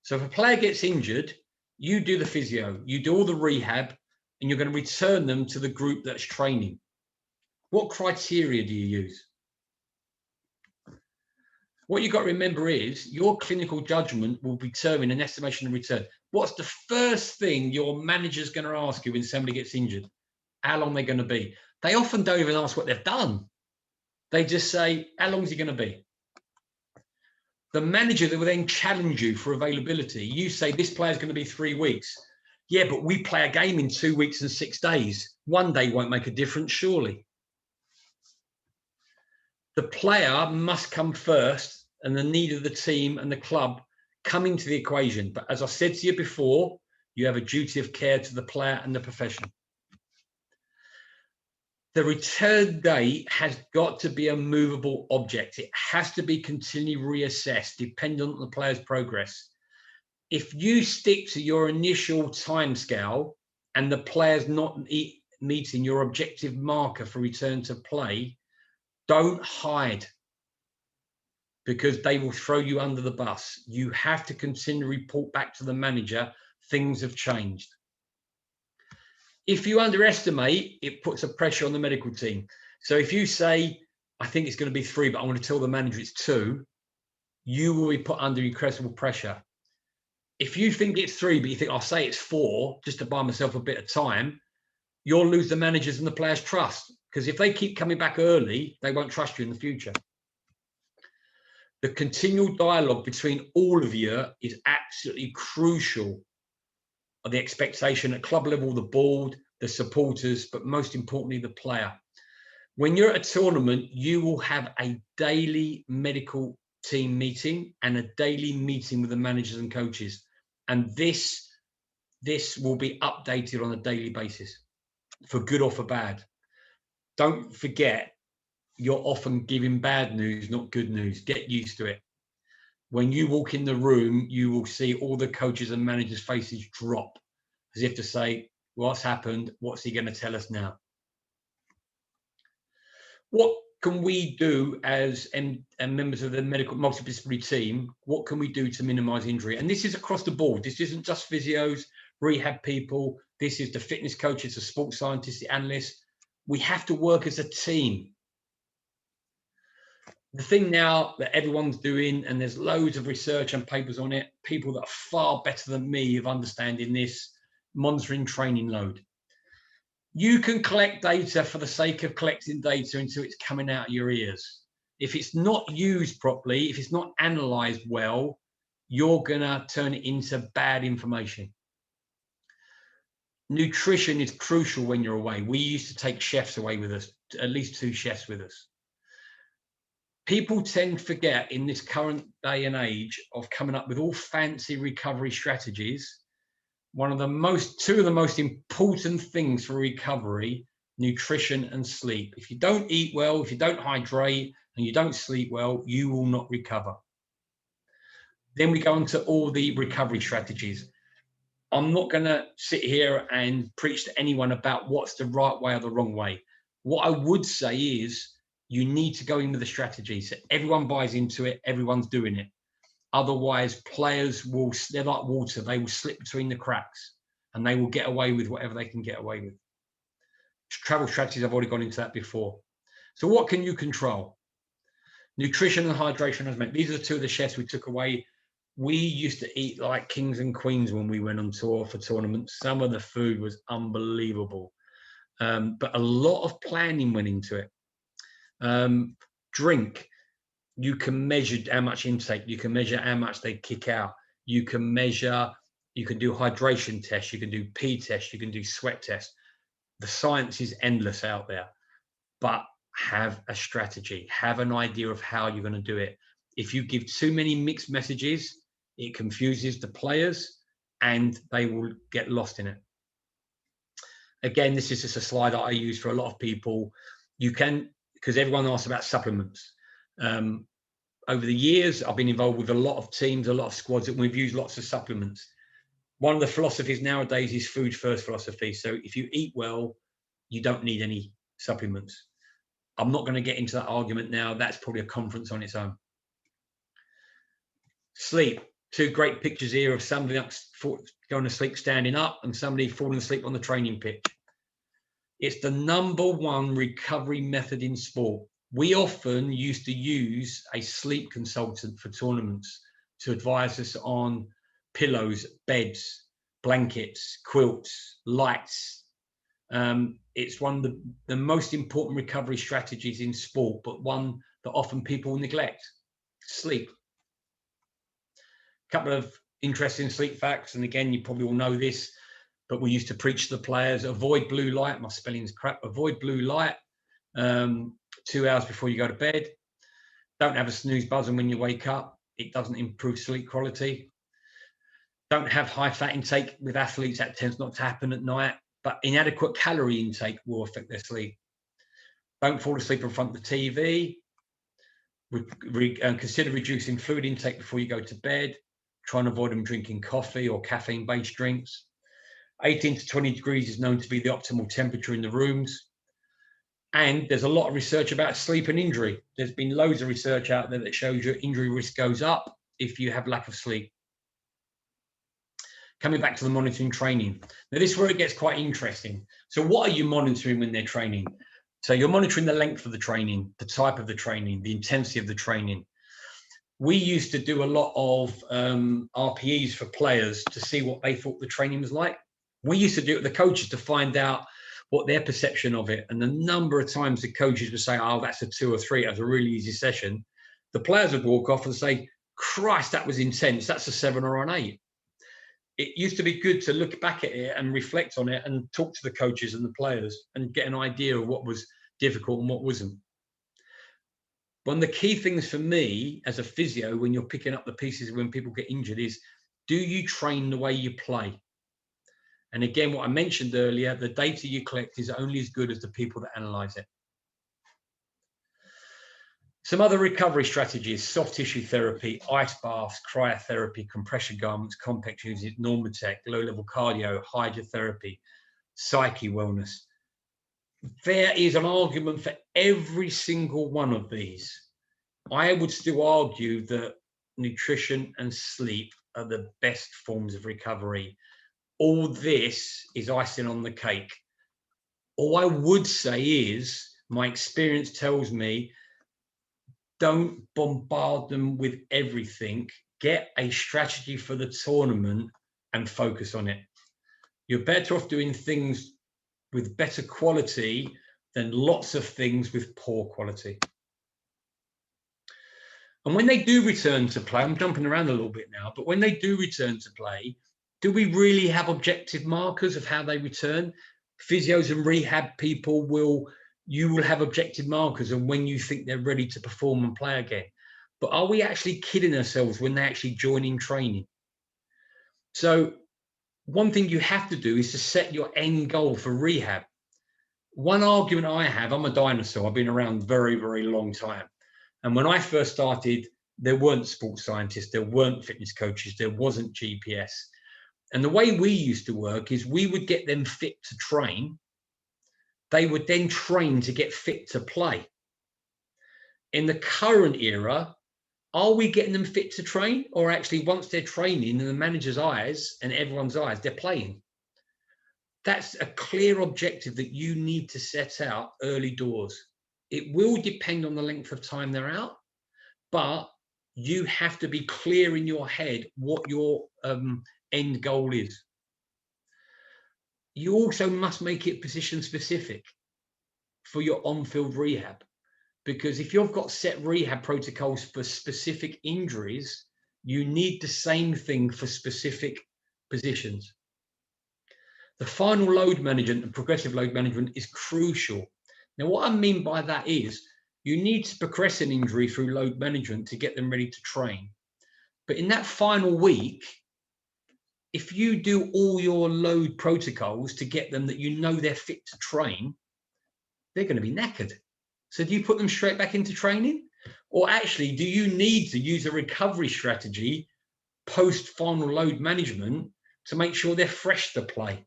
So if a player gets injured, you do the physio, you do all the rehab, and you're going to return them to the group that's training. What criteria do you use? What you've got to remember is your clinical judgment will determine an estimation of return. What's the first thing your manager's going to ask you when somebody gets injured? How long they're going to be? They often don't even ask what they've done. They just say, how long is he going to be? The manager that will then challenge you for availability. You say this player is going to be 3 weeks. Yeah, but we play a game in 2 weeks and 6 days. 1 day won't make a difference, surely. The player must come first, and the need of the team and the club come into the equation. But as I said to you before, you have a duty of care to the player and the profession. The return date has got to be a movable object. It has to be continually reassessed, depending on the player's progress. If you stick to your initial timescale and the player's not meeting your objective marker for return to play, don't hide, because they will throw you under the bus. You have to continually report back to the manager, things have changed. If you underestimate, it puts a pressure on the medical team. So if you say, I think it's going to be 3, but I'm going to tell the manager it's 2, you will be put under incredible pressure. If you think it's 3, but you think, I'll say it's 4, just to buy myself a bit of time, you'll lose the managers and the players' trust. Because if they keep coming back early, they won't trust you in the future. The continual dialogue between all of you is absolutely crucial. The expectation at club level, the board, the supporters, but most importantly, the player. When you're at a tournament, you will have a daily medical team meeting and a daily meeting with the managers and coaches. And this will be updated on a daily basis, for good or for bad. Don't forget, you're often giving bad news, not good news. Get used to it. When you walk in the room, you will see all the coaches and managers' faces drop, as if to say, what's happened? What's he going to tell us now? What can we do as members of the medical multidisciplinary team? What can we do to minimize injury? And this is across the board. This isn't just physios, rehab people. This is the fitness coaches, the sports scientists, the analysts. We have to work as a team. The thing now that everyone's doing, and there's loads of research and papers on it, people that are far better than me of understanding this, monitoring training load. You can collect data for the sake of collecting data until it's coming out of your ears. If it's not used properly, if it's not analysed well, you're going to turn it into bad information. Nutrition is crucial when you're away. We used to take chefs away with us, at least 2 chefs with us. People tend to forget in this current day and age of coming up with all fancy recovery strategies. Two of the most important things for recovery, nutrition and sleep. If you don't eat well, if you don't hydrate and you don't sleep well, you will not recover. Then we go on to all the recovery strategies. I'm not going to sit here and preach to anyone about what's the right way or the wrong way. What I would say is you need to go in with a strategy. So everyone buys into it, everyone's doing it. Otherwise, players they're like water. They will slip between the cracks and they will get away with whatever they can get away with. Travel strategies, I've already gone into that before. So what can you control? Nutrition and hydration, as mentioned. These are 2 of the chefs we took away. We used to eat like kings and queens when we went on tour for tournaments. Some of the food was unbelievable. But a lot of planning went into it. Drink. You can measure how much intake, you can measure how much they kick out, you can do hydration tests, you can do pee tests, you can do sweat tests. The science is endless out there, but have a strategy, have an idea of how you're going to do it. If you give too many mixed messages, it confuses the players and they will get lost in it. Again, this is just a slide that I use for a lot of people. You can, because everyone asks about supplements. Over the years, I've been involved with a lot of teams, a lot of squads, and we've used lots of supplements. One of the philosophies nowadays is food first philosophy. So if you eat well, you don't need any supplements. I'm not going to get into that argument now. That's probably a conference on its own. Sleep. 2 great pictures here of somebody going to sleep standing up and somebody falling asleep on the training pitch. It's the #1 recovery method in sport. We often used to use a sleep consultant for tournaments to advise us on pillows, beds, blankets, quilts, lights. It's one of the most important recovery strategies in sport, but one that often people neglect. Sleep. couple of interesting sleep facts, and again, you probably all know this, but we used to preach to the players, avoid blue light. My spelling's crap. Avoid blue light 2 hours before you go to bed. Don't have a snooze buzzer when you wake up. It doesn't improve sleep quality. Don't have high fat intake with athletes. That tends not to happen at night, but inadequate calorie intake will affect their sleep. Don't fall asleep in front of the TV. Consider reducing fluid intake before you go to bed. Try and avoid them drinking coffee or caffeine-based drinks. 18 to 20 degrees is known to be the optimal temperature in the rooms. And there's a lot of research about sleep and injury. There's been loads of research out there that shows your injury risk goes up if you have lack of sleep. Coming back to the monitoring training. Now, this is where it gets quite interesting. So what are you monitoring when they're training? So you're monitoring the length of the training, the type of the training, the intensity of the training. We used to do a lot of RPEs for players to see what they thought the training was like. We used to do it with the coaches to find out what their perception of it. And the number of times the coaches would say, oh, that's a 2 or 3, that was a really easy session. The players would walk off and say, Christ, that was intense. That's a 7 or an 8. It used to be good to look back at it and reflect on it and talk to the coaches and the players and get an idea of what was difficult and what wasn't. One of the key things for me as a physio when you're picking up the pieces when people get injured is, do you train the way you play? And again, what I mentioned earlier, the data you collect is only as good as the people that analyze it. Some other recovery strategies: soft tissue therapy, ice baths, cryotherapy, compression garments, complex units, Normatec, low-level cardio, hydrotherapy, psyche wellness. There is an argument for every single one of these. I would still argue that nutrition and sleep are the best forms of recovery. All this is icing on the cake. All I would say is, my experience tells me, don't bombard them with everything. Get a strategy for the tournament and focus on it. You're better off doing things with better quality than lots of things with poor quality. And when they do return to play, I'm jumping around a little bit now, but when they do return to play, do we really have objective markers of how they return? Physios and rehab people you will have objective markers and when you think they're ready to perform and play again. But are we actually kidding ourselves when they actually join in training? So one thing you have to do is to set your end goal for rehab. One argument I have, I'm a dinosaur. I've been around very, very long time. And when I first started, there weren't sports scientists, there weren't fitness coaches, there wasn't GPS. And the way we used to work is we would get them fit to train. They would then train to get fit to play. In the current era, are we getting them fit to train? Or actually, once they're training in the manager's eyes and everyone's eyes, they're playing? That's a clear objective that you need to set out early doors. It will depend on the length of time they're out, but you have to be clear in your head what your end goal is. You also must make it position specific for your on-field rehab, because if you've got set rehab protocols for specific injuries, you need the same thing for specific positions. The final load management and progressive load management is crucial. Now, what I mean by that is you need to progress an injury through load management to get them ready to train. But in that final week, if you do all your load protocols to get them that you know they're fit to train, they're going to be knackered. So do you put them straight back into training? Or actually, do you need to use a recovery strategy post final load management to make sure they're fresh to play?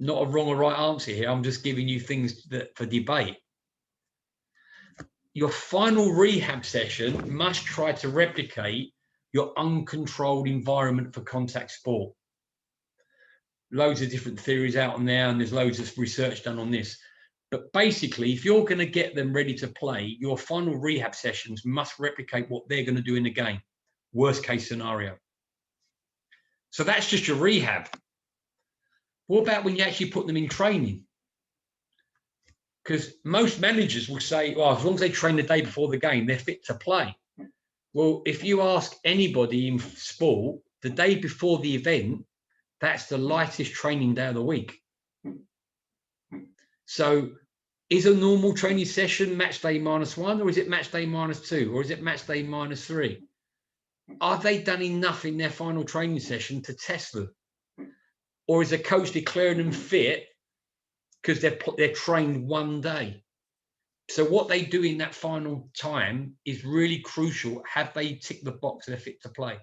Not a wrong or right answer here. I'm just giving you things for debate. Your final rehab session must try to replicate your uncontrolled environment for contact sport. Loads of different theories out on there, and there's loads of research done on this. But basically, if you're going to get them ready to play, your final rehab sessions must replicate what they're going to do in the game. Worst case scenario. So that's just your rehab. What about when you actually put them in training? Because most managers will say, well, as long as they train the day before the game, they're fit to play. Well, if you ask anybody in sport, the day before the event, that's the lightest training day of the week. So is a normal training session match day -1, or is it match day -2, or is it match day -3? Are they done enough in their final training session to test them? Or is a coach declaring them fit because they're trained one day? So what they do in that final time is really crucial. Have they ticked the box and they're fit to play?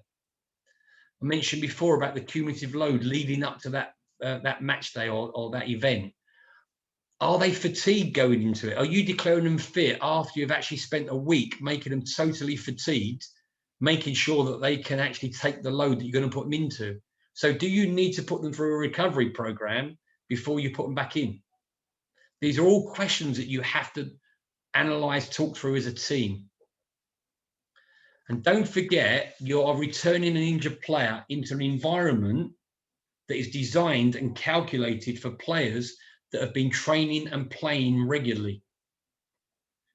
I mentioned before about the cumulative load leading up to that match day or that event. Are they fatigued going into it? Are you declaring them fit after you've actually spent a week making them totally fatigued, making sure that they can actually take the load that you're going to put them into? So do you need to put them through a recovery program before you put them back in? These are all questions that you have to analyze, talk through as a team. And don't forget, you are returning an injured player into an environment that is designed and calculated for players that have been training and playing regularly.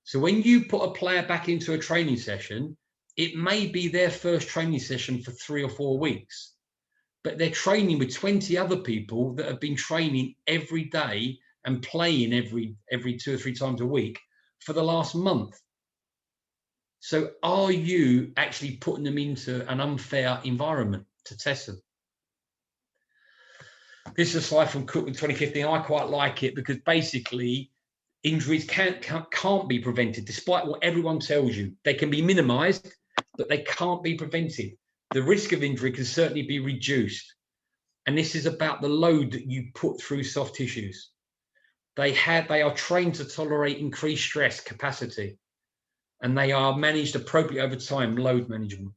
So when you put a player back into a training session, it may be their first training session for 3 or 4 weeks, but they're training with 20 other people that have been training every day and playing every 2 or 3 times a week for the last month. So are you actually putting them into an unfair environment to test them? This is a slide from Cook in 2015. I quite like it because basically injuries can't be prevented, despite what everyone tells you. They can be minimized, but they can't be prevented. The risk of injury can certainly be reduced. And this is about the load that you put through soft tissues. They are trained to tolerate increased stress capacity, and they are managed appropriately over time, load management.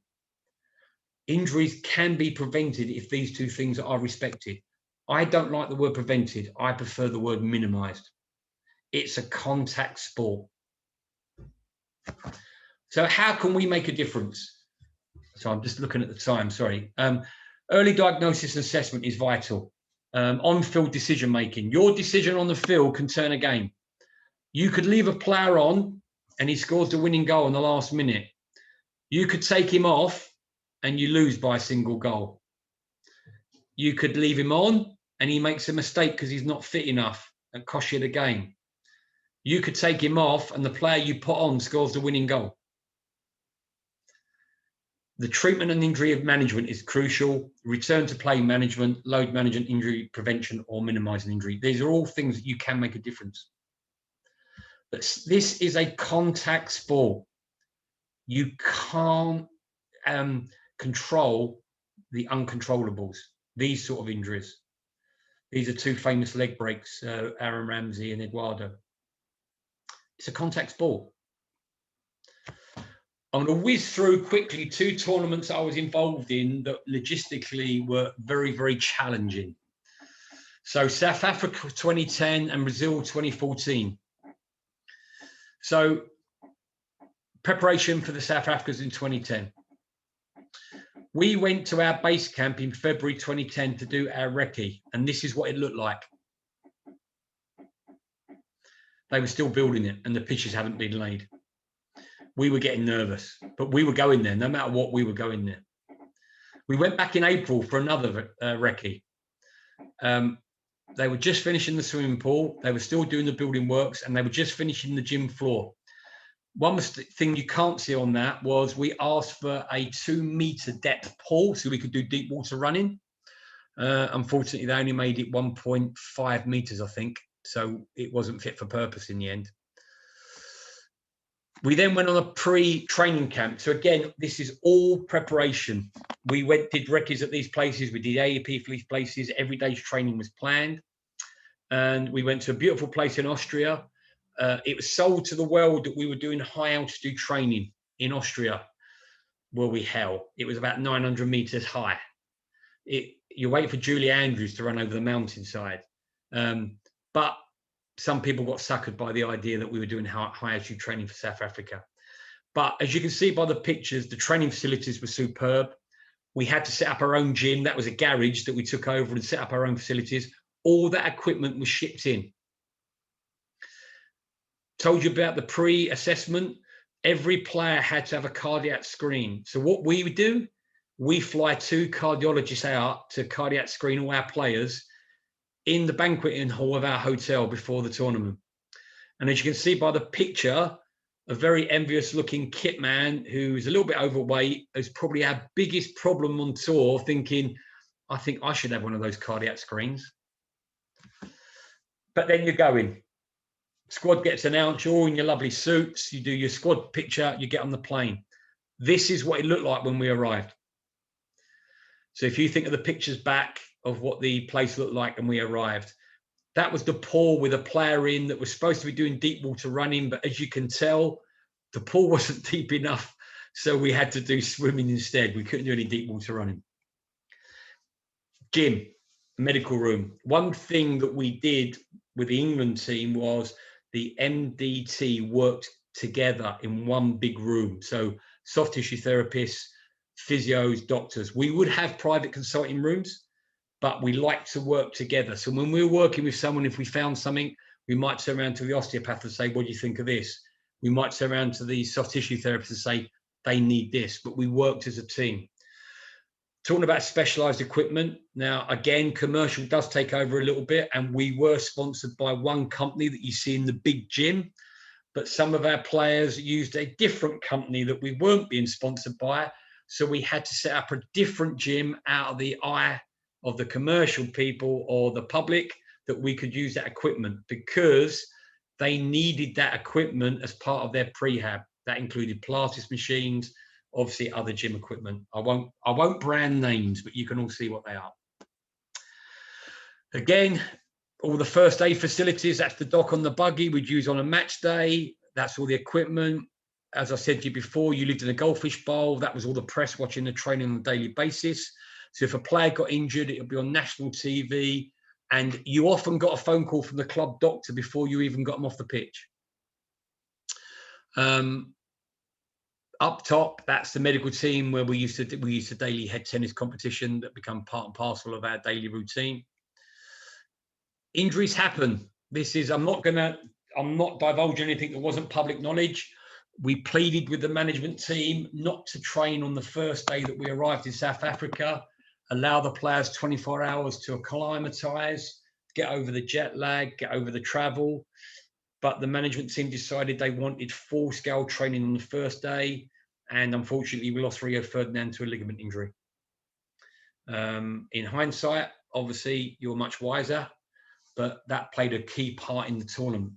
Injuries can be prevented if these two things are respected. I don't like the word prevented. I prefer the word minimized. It's a contact sport. So how can we make a difference? So I'm just looking at the time, sorry. Early diagnosis and assessment is vital. On-field decision-making. Your decision on the field can turn a game. You could leave a player on and he scores the winning goal in the last minute. You could take him off and you lose by a single goal. You could leave him on and he makes a mistake because he's not fit enough and costs you the game. You could take him off and the player you put on scores the winning goal. The treatment and injury management is crucial. Return to play management, load management, injury prevention, or minimizing injury. These are all things that you can make a difference. But this is a contact sport. You can't control the uncontrollables, these sort of injuries. These are 2 famous leg breaks, Aaron Ramsey and Eduardo. It's a contact sport. I'm going to whiz through quickly 2 tournaments I was involved in that logistically were very, very challenging. So South Africa 2010 and Brazil 2014. So preparation for the South Africans in 2010. We went to our base camp in February 2010 to do our recce, and this is what it looked like. They were still building it and the pitches hadn't been laid. We were getting nervous, but we were going there. No matter what, we were going there. We went back in April for another recce. They were just finishing the swimming pool. They were still doing the building works, and they were just finishing the gym floor. One thing you can't see on that was we asked for a 2-meter depth pool so we could do deep water running. Unfortunately, they only made it 1.5 meters, I think. So it wasn't fit for purpose in the end. We then went on a pre-training camp. So again, this is all preparation. We did recce's at these places. We did AEP for these places. Every day's training was planned. And we went to a beautiful place in Austria. It was sold to the world that we were doing high altitude training in Austria, where we hell. It was about 900 meters high. You wait for Julie Andrews to run over the mountainside. But some people got suckered by the idea that we were doing high altitude training for South Africa. But as you can see by the pictures, the training facilities were superb. We had to set up our own gym. That was a garage that we took over and set up our own facilities. All that equipment was shipped in. Told you about the pre-assessment. every player had to have a cardiac screen. So what we would do, we fly 2 cardiologists out to cardiac screen all our players in the banqueting hall of our hotel before the tournament. And as you can see by the picture, a very envious looking kit man who's a little bit overweight is probably our biggest problem on tour, thinking, I think I should have one of those cardiac screens. But then you're going. Squad gets announced, you're all in your lovely suits, you do your squad picture, you get on the plane. This is what it looked like when we arrived. So if you think of the pictures back of what the place looked like when we arrived, that was the pool with a player in that was supposed to be doing deep water running, but as you can tell, the pool wasn't deep enough, so we had to do swimming instead. We couldn't do any deep water running. Gym, medical room. One thing that we did with the England team was the MDT worked together in one big room. So soft tissue therapists, physios, doctors. We would have private consulting rooms, but we like to work together. So when we were working with someone, if we found something, we might turn around to the osteopath and say, what do you think of this? We might turn around to the soft tissue therapist and say, they need this, but we worked as a team. Talking about specialized equipment. Now, again, commercial does take over a little bit, and we were sponsored by one company that you see in the big gym, but some of our players used a different company that we weren't being sponsored by. So we had to set up a different gym out of the eye of the commercial people or the public that we could use that equipment, because they needed that equipment as part of their prehab. That included Pilates machines, obviously other gym equipment. I won't brand names, but you can all see what they are. Again, all the first aid facilities, that's the dock on the buggy we'd use on a match day. That's all the equipment. As I said to you before, you lived in a goldfish bowl. That was all the press watching the training on a daily basis. So if a player got injured, it would be on national TV. And you often got a phone call from the club doctor before you even got them off the pitch. Up top, that's the medical team where we used to daily head tennis competition that become part and parcel of our daily routine. Injuries happen. I'm not divulging anything that wasn't public knowledge. We pleaded with the management team not to train on the first day that we arrived in South Africa, allow the players 24 hours to acclimatise, get over the jet lag, get over the travel. But the management team decided they wanted full-scale training on the first day, and unfortunately we lost Rio Ferdinand to a ligament injury. In hindsight, obviously you're much wiser, but that played a key part in the tournament.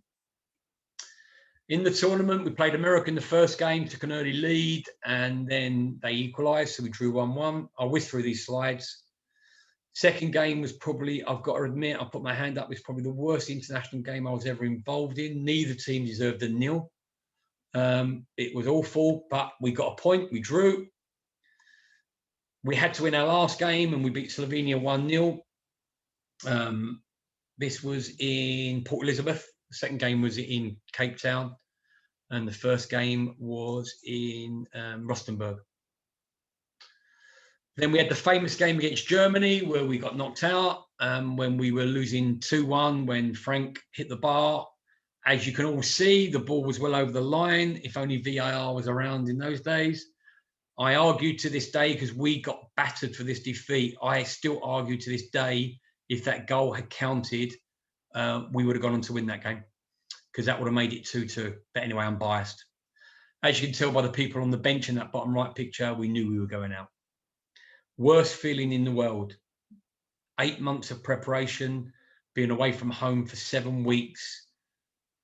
In the tournament, we played America in the first game, took an early lead, and then they equalised, so we drew 1-1. I'll whiz through these slides. Second game was probably, I've got to admit, I'll put my hand up, it's probably the worst international game I was ever involved in. Neither team deserved a nil. It was awful, but we got a point, we drew. We had to win our last game, and we beat Slovenia 1-0. This was in Port Elizabeth. The second game was in Cape Town, and the first game was in Rustenburg. Then we had the famous game against Germany where we got knocked out when we were losing 2-1 when Frank hit the bar. As you can all see, the ball was well over the line. If only VAR was around in those days. I argue to this day, because we got battered for this defeat, I still argue to this day, if that goal had counted, we would have gone on to win that game, because that would have made it 2-2. But anyway, I'm biased. As you can tell by the people on the bench in that bottom right picture, we knew we were going out. Worst feeling in the world. 8 months of preparation, being away from home for 7 weeks,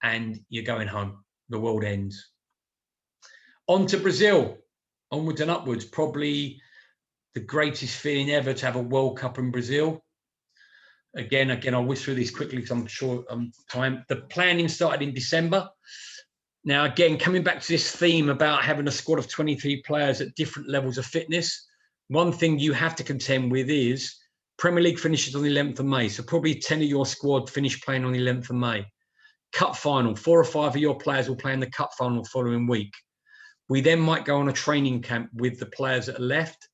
and you're going home. The world ends. On to Brazil. Onwards and upwards. Probably the greatest feeling ever to have a World Cup in Brazil. Again, I'll whiz through these quickly because I'm short on time. The planning started in December. Now, again, coming back to this theme about having a squad of 23 players at different levels of fitness, one thing you have to contend with is Premier League finishes on the 11th of May. So probably 10 of your squad finish playing on the 11th of May. Cup final, 4 or 5 of your players will play in the cup final the following week. We then might go on a training camp with the players that are left.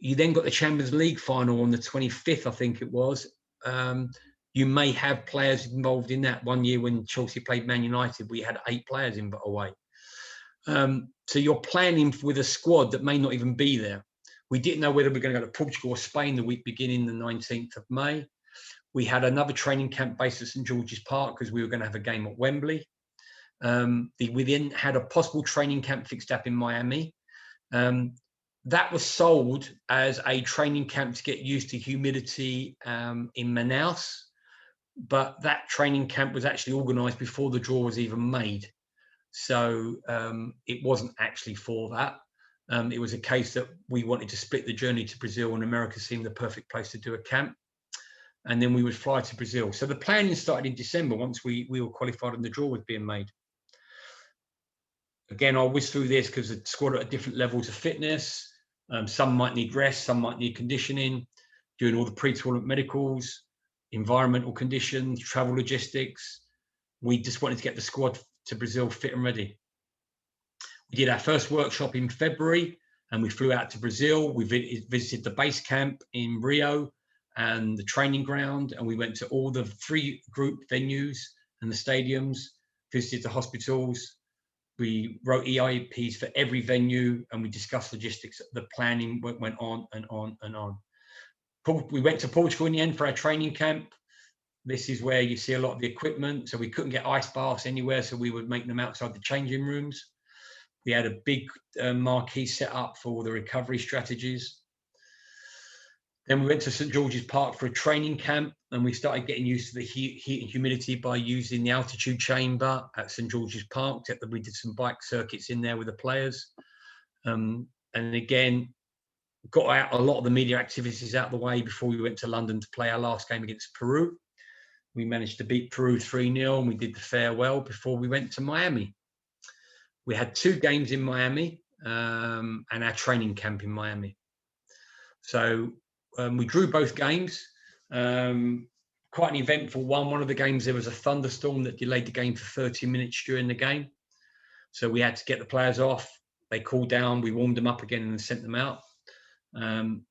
You then got the Champions League final on the 25th, I think it was. You may have players involved in that. One year when Chelsea played Man United, we had 8 players away. So you're planning with a squad that may not even be there. We didn't know whether we were going to go to Portugal or Spain the week beginning the 19th of May. We had another training camp based at St George's Park because we were going to have a game at Wembley. We then had a possible training camp fixed up in Miami. That was sold as a training camp to get used to humidity in Manaus. But that training camp was actually organised before the draw was even made. So it wasn't actually for that. It was a case that we wanted to split the journey to Brazil, and America seemed the perfect place to do a camp. And then we would fly to Brazil. So the planning started in December once we were qualified and the draw was being made. Again, I'll whiz through this because the squad are at different levels of fitness. Some might need rest, some might need conditioning, doing all the pre-tournament medicals, environmental conditions, travel logistics. We just wanted to get the squad to Brazil fit and ready. We did our first workshop in February and we flew out to Brazil. We visited the base camp in Rio and the training ground, and we went to all the 3 group venues and the stadiums, visited the hospitals. We wrote EIPs for every venue and we discussed logistics. The planning went on and on and on. We went to Portugal in the end for our training camp. This is where you see a lot of the equipment. So we couldn't get ice baths anywhere, so we would make them outside the changing rooms. We had a big marquee set up for all the recovery strategies. Then we went to St George's Park for a training camp, and we started getting used to the heat and humidity by using the altitude chamber at St George's Park. We did some bike circuits in there with the players. And again, got out a lot of the media activities out of the way before we went to London to play our last game against Peru. We managed to beat Peru 3-0, and we did the farewell before we went to Miami. We had 2 games in Miami and our training camp in Miami. So we drew both games. Quite an eventful one. One of the games, there was a thunderstorm that delayed the game for 30 minutes during the game. So we had to get the players off. They cooled down, we warmed them up again and sent them out.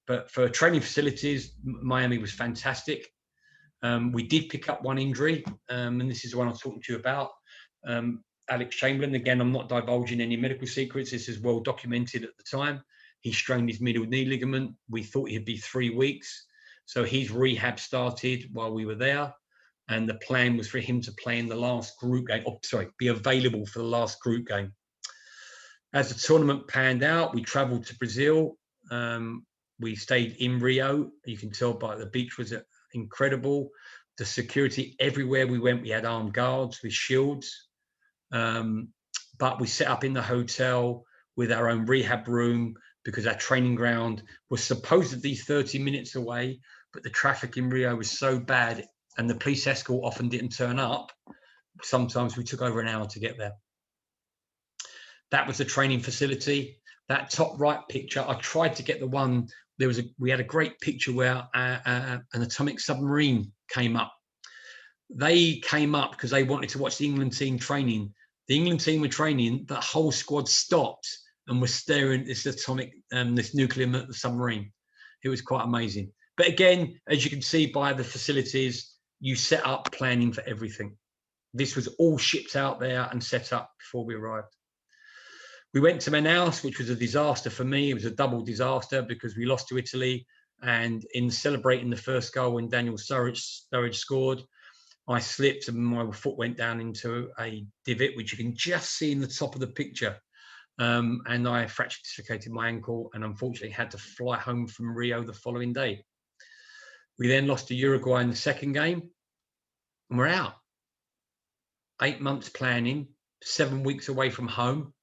But for training facilities, Miami was fantastic. We did pick up one injury, and this is the one I was talking to you about. Alex Chamberlain, again, I'm not divulging any medical secrets. This is well documented at the time. He strained his middle knee ligament. We thought he'd be 3 weeks. So his rehab started while we were there. And the plan was for him to play in the last group game, be available for the last group game. As the tournament panned out, we traveled to Brazil. We stayed in Rio. You can tell by the beach was incredible. The security everywhere we went, we had armed guards with shields. But we set up in the hotel with our own rehab room because our training ground was supposedly 30 minutes away, but the traffic in Rio was so bad and the police escort often didn't turn up. Sometimes we took over an hour to get there. That was the training facility. That top right picture, I tried to get the one, we had a great picture where an atomic submarine came up. They came up because they wanted to watch the England team training. The England team were training, the whole squad stopped and was staring at this atomic, this nuclear submarine. It was quite amazing. But again, as you can see by the facilities, you set up planning for everything. This was all shipped out there and set up before we arrived. We went to Manaus, which was a disaster for me. It was a double disaster because we lost to Italy. And in celebrating the first goal when Daniel Sturridge scored, I slipped and my foot went down into a divot, which you can just see in the top of the picture. And I fractured, dislocated my ankle and unfortunately had to fly home from Rio the following day. We then lost to Uruguay in the second game and we're out. 8 months planning, 7 weeks away from home.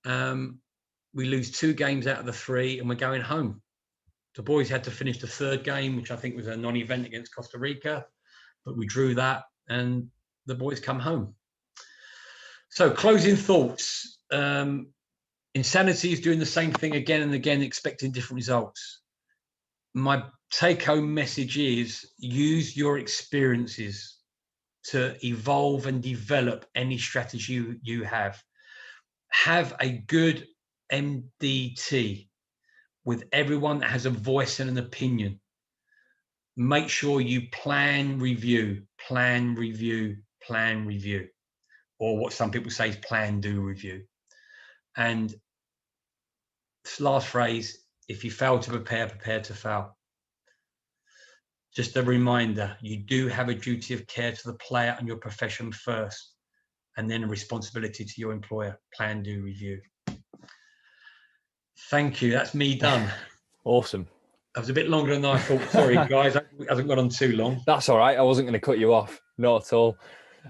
We lose 2 games out of the 3 and we're going home. The boys had to finish the third game, which I think was a non-event against Costa Rica, but we drew that and the boys come home. So closing thoughts. Insanity is doing the same thing again and again, expecting different results. My take-home message is use your experiences to evolve and develop any strategy you have. Have a good MDT with everyone that has a voice and an opinion. make sure you plan, review, plan, review, plan, review, or what some people say is plan, do, review. And this last phrase, if you fail to prepare, prepare to fail. Just a reminder, you do have a duty of care to the player and your profession first, and then a responsibility to your employer. Plan, do, review. Thank you. That's me done. Awesome. That was a bit longer than I thought. Sorry, guys. It hasn't gone on too long. That's all right. I wasn't going to cut you off. Not at all.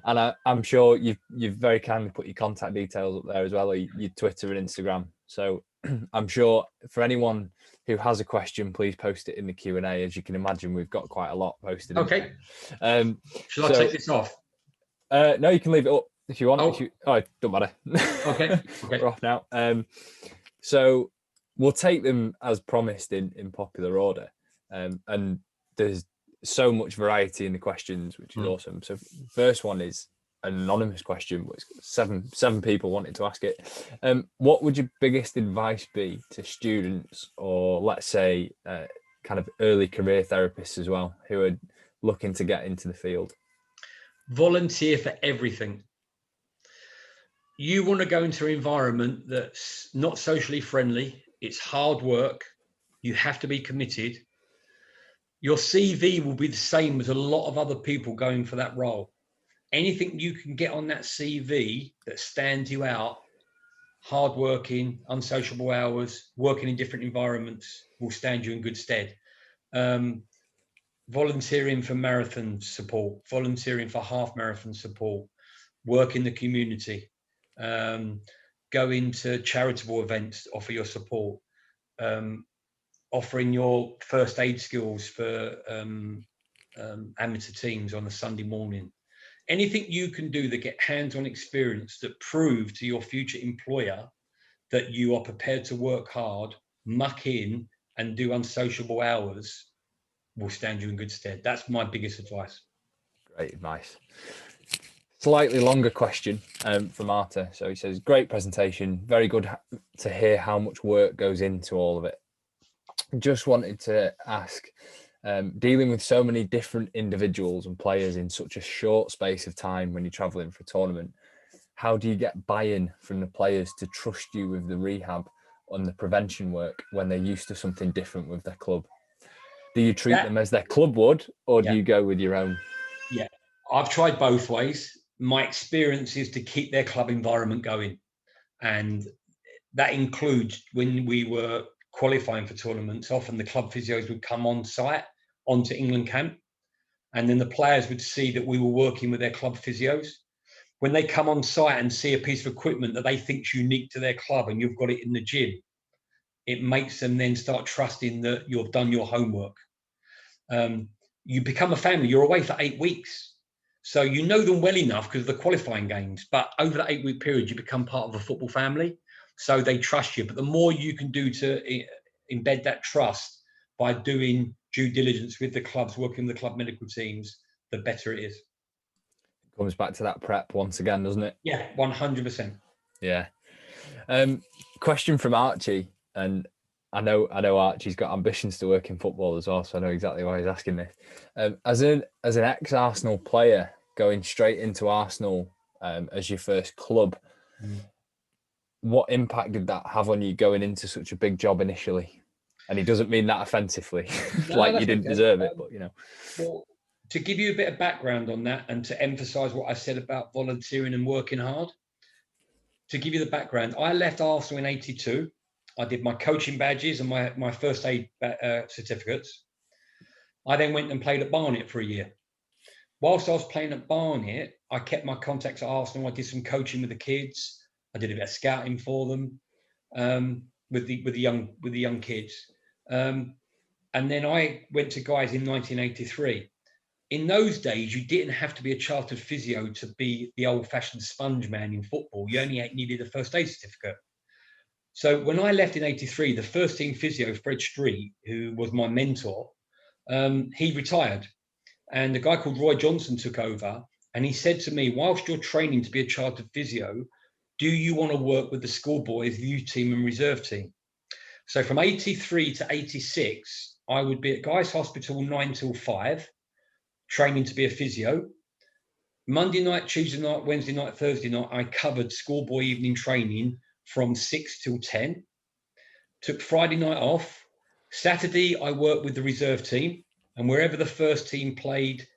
And I'm sure you've very kindly put your contact details up there as well, or your Twitter and Instagram. So I'm sure for anyone who has a question, please post it in the Q&A. As you can imagine, we've got quite a lot posted. Okay. Shall I take this off? No, you can leave it up if you want. Oh, it don't matter. Okay. We're off now. So we'll take them as promised in popular order. And there's so much variety in the questions, which is awesome. So first one is an anonymous question, which seven people wanted to ask it. What would your biggest advice be to students, or let's say kind of early career therapists as well, who are looking to get into the field? Volunteer for everything. You want to go into an environment that's not socially friendly. It's hard work. You have to be committed. Your CV will be the same as a lot of other people going for that role. Anything you can get on that CV that stands you out, hardworking, unsociable hours, working in different environments, will stand you in good stead. Volunteering for marathon support, volunteering for half marathon support, work in the community, go into charitable events, offer your support, offering your first aid skills for amateur teams on a Sunday morning. Anything you can do that get hands-on experience that prove to your future employer that you are prepared to work hard, muck in, and do unsociable hours will stand you in good stead. That's my biggest advice. Great advice. Slightly longer question from Arta. So he says, great presentation. Very good to hear how much work goes into all of it. Just wanted to ask, dealing with so many different individuals and players in such a short space of time when you're traveling for a tournament, how do you get buy-in from the players to trust you with the rehab and the prevention work when they're used to something different with their club? Do you treat them as their club would, or do you go with your own? Yeah, I've tried both ways. My experience is to keep their club environment going. And that includes when we were qualifying for tournaments, often the club physios would come on site onto England camp, and then the players would see that we were working with their club physios. When they come on site and see a piece of equipment that they think is unique to their club and you've got it in the gym, it makes them then start trusting that you've done your homework. You become a family. You're away for 8 weeks. So you know them well enough because of the qualifying games, but over that 8-week period, you become part of a football family. So they trust you. But the more you can do to embed that trust by doing due diligence with the clubs, working with the club medical teams, the better it is. It comes back to that prep once again, doesn't it? Yeah, 100%. Yeah. Question from Archie, and I know Archie's got ambitions to work in football as well, so I know exactly why he's asking this. As an ex-Arsenal player going straight into Arsenal as your first club, what impact did that have on you going into such a big job initially? And he doesn't mean that offensively, like you didn't deserve it, but you know. Well, to give you a bit of background on that and to emphasise what I said about volunteering and working hard, to give you the background, I left Arsenal in '82. I did my coaching badges and my first aid certificates. I then went and played at Barnet for a year. Whilst I was playing at Barnet, I kept my contacts at Arsenal. I did some coaching with the kids. I did a bit of scouting for them with the young kids. And then I went to Guys in 1983. In those days, you didn't have to be a chartered physio to be the old-fashioned sponge man in football. You only needed a first aid certificate. So when I left in '83, the first team physio, Fred Street, who was my mentor, he retired. And a guy called Roy Johnson took over. And he said to me, whilst you're training to be a chartered physio, do you want to work with the schoolboys, the youth team and reserve team? So from '83 to '86, I would be at Guy's Hospital 9 till 5, training to be a physio. Monday night, Tuesday night, Wednesday night, Thursday night, I covered schoolboy evening training from 6 till 10. Took Friday night off. Saturday, I worked with the reserve team, and wherever the first team played,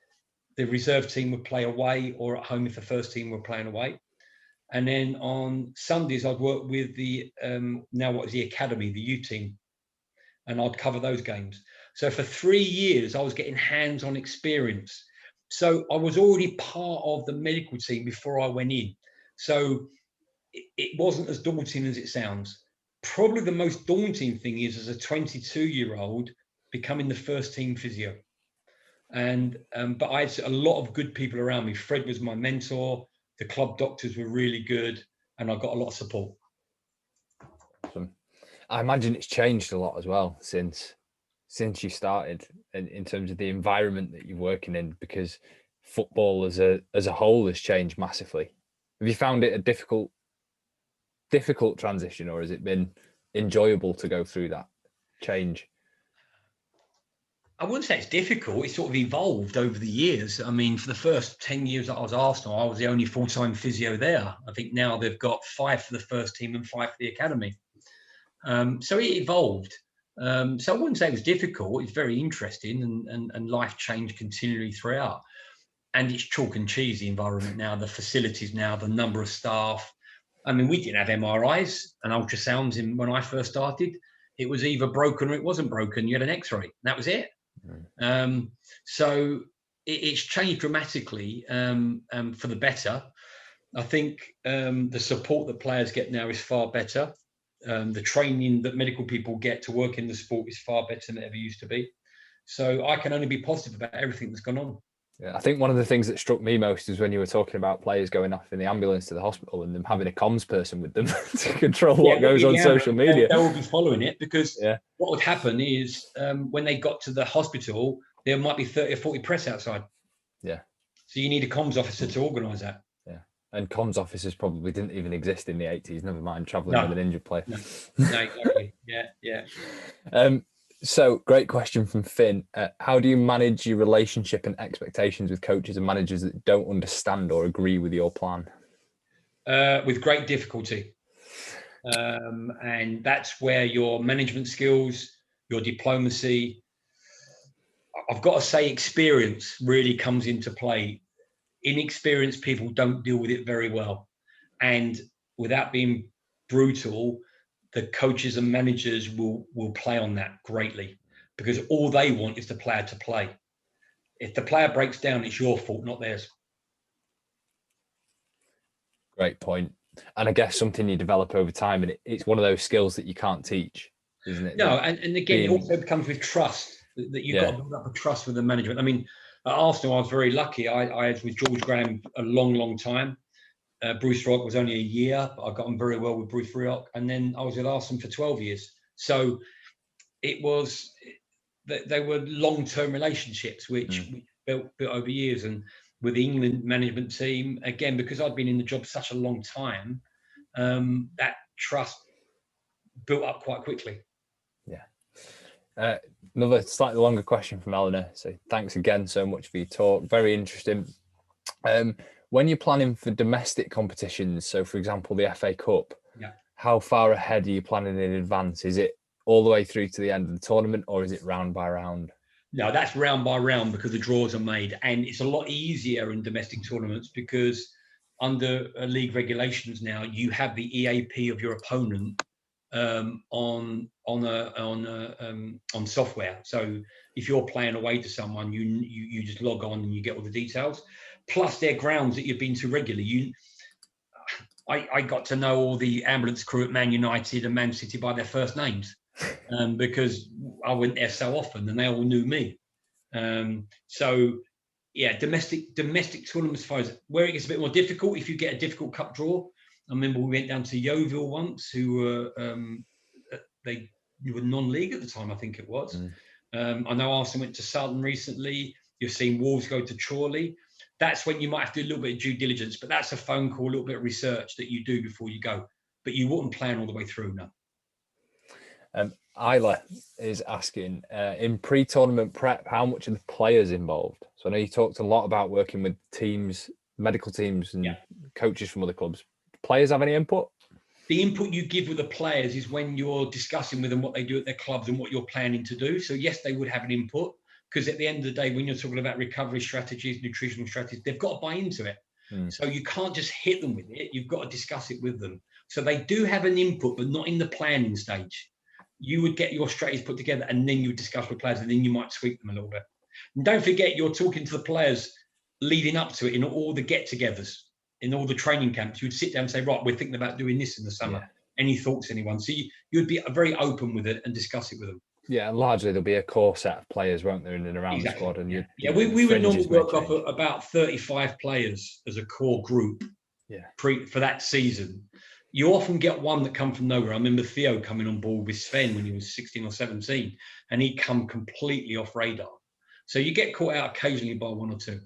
the reserve team would play away or at home if the first team were playing away. And then on Sundays, I'd work with the, now what is the academy, the U team, and I'd cover those games. So for 3 years, I was getting hands-on experience. So I was already part of the medical team before I went in. So it wasn't as daunting as it sounds. Probably the most daunting thing is, as a 22-year-old, becoming the first team physio. And but I had a lot of good people around me. Fred was my mentor. The club doctors were really good, and I got a lot of support. Awesome. I imagine it's changed a lot as well since you started, in terms of the environment that you're working in, because football as a whole has changed massively. Have you found it a difficult transition, or has it been enjoyable to go through that change? I wouldn't say it's difficult. It's sort of evolved over the years. I mean, for the first 10 years that I was Arsenal, I was the only full-time physio there. I think now they've got 5 for the first team and 5 for the academy. So it evolved. So I wouldn't say it was difficult. It's very interesting, and life changed continually throughout. And it's chalk and cheese, the environment now, the facilities now, the number of staff. I mean, we didn't have MRIs and ultrasounds when I first started. It was either broken or it wasn't broken. You had an X-ray. That was it. So it's changed dramatically for the better. I think the support that players get now is far better. The training that medical people get to work in the sport is far better than it ever used to be. So I can only be positive about everything that's gone on. Yeah, I think one of the things that struck me most is when you were talking about players going off in the ambulance to the hospital and them having a comms person with them to control what goes on social media. They will be following it, because what would happen is when they got to the hospital, there might be 30 or 40 press outside. Yeah. So you need a comms officer to organise that. Yeah. And comms officers probably didn't even exist in the 80s, never mind travelling with an injured player. No, exactly. Yeah. So, great question from Finn. How do you manage your relationship and expectations with coaches and managers that don't understand or agree with your plan? With great difficulty. And that's where your management skills, your diplomacy, I've got to say experience really comes into play. Inexperienced people don't deal with it very well. And without being brutal, the coaches and managers will play on that greatly, because all they want is the player to play. If the player breaks down, it's your fault, not theirs. Great point. And I guess something you develop over time, and it's one of those skills that you can't teach, isn't it? No, and again, it also comes with trust, that you've got to build up a trust with the management. I mean, at Arsenal, I was very lucky. I was with George Graham a long time. Bruce Rioch was only a year, but I got on very well with Bruce Rioch. And then I was with Arsenal for 12 years. So it was, they were long-term relationships, which we built over years. And with the England management team, again, because I'd been in the job such a long time, that trust built up quite quickly. Yeah. Another slightly longer question from Eleanor. So thanks again so much for your talk. Very interesting. When you're planning for domestic competitions, so for example, the FA Cup, how far ahead are you planning in advance? Is it all the way through to the end of the tournament, or is it round by round? No, that's round by round, because the draws are made, and it's a lot easier in domestic tournaments because under league regulations now, you have the EAP of your opponent on software. So if you're playing away to someone, you just log on and you get all the details. Plus, they're grounds that you've been to regularly. I got to know all the ambulance crew at Man United and Man City by their first names, because I went there so often, and they all knew me. So yeah, domestic tournaments, where it gets a bit more difficult, if you get a difficult cup draw. I remember we went down to Yeovil once, who were they were non-league at the time, I think it was. I know Arsenal went to Sutton recently. You've seen Wolves go to Chorley. That's when you might have to do a little bit of due diligence, but that's a phone call, a little bit of research that you do before you go. But you wouldn't plan all the way through, no. Isla is asking, in pre-tournament prep, how much are the players involved? So I know you talked a lot about working with teams, medical teams and coaches from other clubs. Do players have any input? The input you give with the players is when you're discussing with them what they do at their clubs and what you're planning to do. So yes, they would have an input, because at the end of the day, when you're talking about recovery strategies, nutritional strategies, they've got to buy into it. So you can't just hit them with it. You've got to discuss it with them. So they do have an input, but not in the planning stage. You would get your strategies put together and then you would discuss with players, and then you might tweak them a little bit. And don't forget, you're talking to the players leading up to it in all the get-togethers, in all the training camps. You'd sit down and say, right, we're thinking about doing this in the summer. Any thoughts, anyone? So you'd be very open with it and discuss it with them. Yeah, and largely there'll be a core set of players, won't there, in and around the squad? And we would normally work off about 35 players as a core group for that season. You often get one that come from nowhere. I remember Theo coming on board with Sven when he was 16 or 17, and he'd come completely off radar. So you get caught out occasionally by one or two.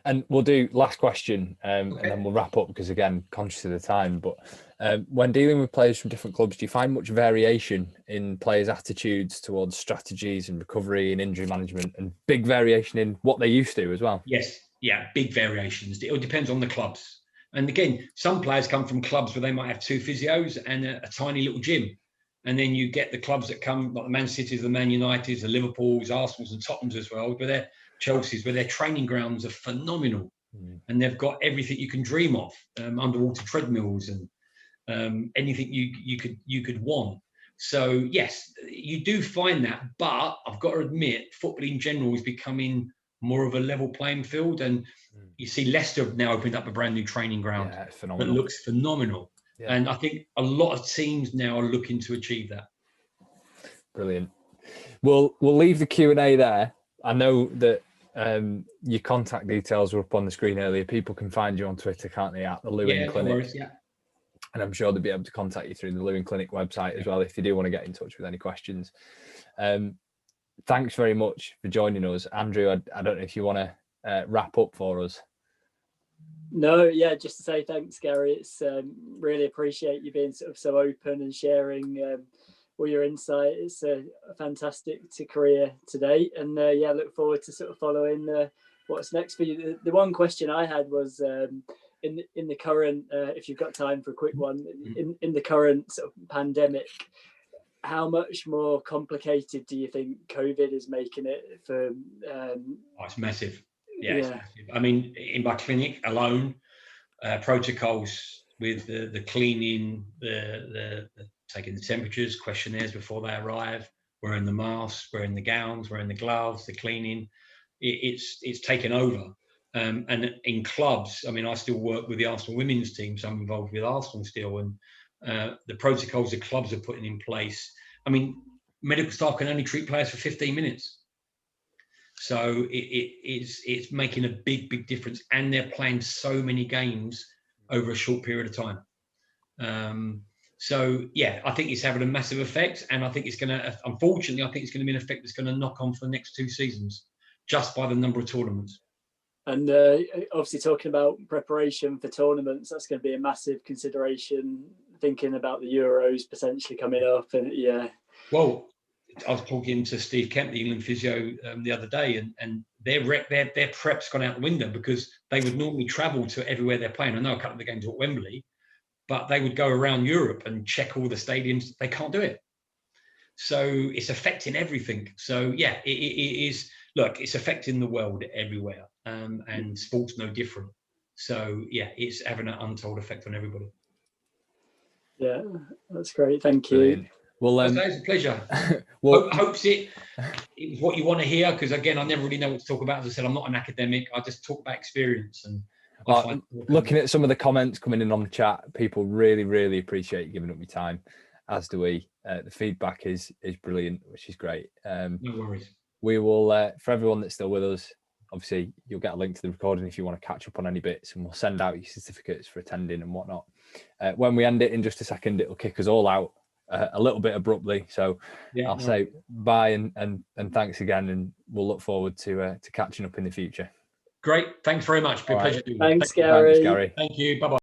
And we'll do last question, and then we'll wrap up, because again, conscious of the time. But when dealing with players from different clubs, do you find much variation in players' attitudes towards strategies and recovery and injury management, and big variation in what they used to as well? Yes, big variations. It depends on the clubs. And again, some players come from clubs where they might have 2 physios and a tiny little gym. And then you get the clubs that come, like the Man Cities, the Man Uniteds, the Liverpools, Arsenals and Tottenhams as well, where they're Chelsea's, where their training grounds are phenomenal. And they've got everything you can dream of, underwater treadmills and anything you could want. So yes, you do find that, but I've got to admit, football in general is becoming more of a level playing field, and you see Leicester have now opened up a brand new training ground that looks phenomenal. And I think a lot of teams now are looking to achieve that. Brilliant. We'll leave the Q&A there. I know that your contact details were up on the screen earlier. People can find you on Twitter, can't they, at the Lewin Clinic? No worries, And I'm sure they'll be able to contact you through the Lewin Clinic website as well, if you do want to get in touch with any questions. Thanks very much for joining us. Andrew, I don't know if you want to wrap up for us. No, just to say thanks, Gary. It's really appreciate you being sort of so open and sharing all your insight. It's a fantastic career to date, and look forward to sort of following what's next for you. The one question I had was in the current, if you've got time for a quick one, in the current sort of pandemic, how much more complicated do you think COVID is making it for? It's massive. It's massive. I mean, in my clinic alone, protocols with the cleaning, the taking the temperatures, questionnaires before they arrive, wearing the masks, wearing the gowns, wearing the gloves, the cleaning, it's taken over. And in clubs, I mean, I still work with the Arsenal women's team, so I'm involved with Arsenal still, and the protocols the clubs are putting in place. I mean, medical staff can only treat players for 15 minutes. So it's making a big difference, and they're playing so many games over a short period of time. So I think it's having a massive effect, and I think it's going to, unfortunately, I think it's going to be an effect that's going to knock on for the next 2 seasons, just by the number of tournaments. And obviously talking about preparation for tournaments, that's going to be a massive consideration, thinking about the Euros potentially coming up. And well, I was talking to Steve Kemp, the England physio, the other day, and their prep's gone out the window, because they would normally travel to everywhere they're playing. I know a couple of the games at Wembley, but they would go around Europe and check all the stadiums. They can't do it. So it's affecting everything. So it is. Look, it's affecting the world everywhere, and sport's no different. So it's having an untold effect on everybody. Yeah, that's great. Thank you. Brilliant. Well, it's a pleasure. Hopes it was what you want to hear, because again, I never really know what to talk about. As I said, I'm not an academic. I just talk about experience. And looking at some of the comments coming in on the chat, people really appreciate you giving up your time, as do we. The feedback is brilliant, which is great. No worries. We will, for everyone that's still with us, obviously you'll get a link to the recording if you want to catch up on any bits, and we'll send out your certificates for attending and whatnot. When we end it in just a second, it'll kick us all out a little bit abruptly. So I'll say bye and thanks again, and we'll look forward to catching up in the future. Great. Thanks very much. Be a pleasure. Thanks, Gary. Thank you. Bye-bye.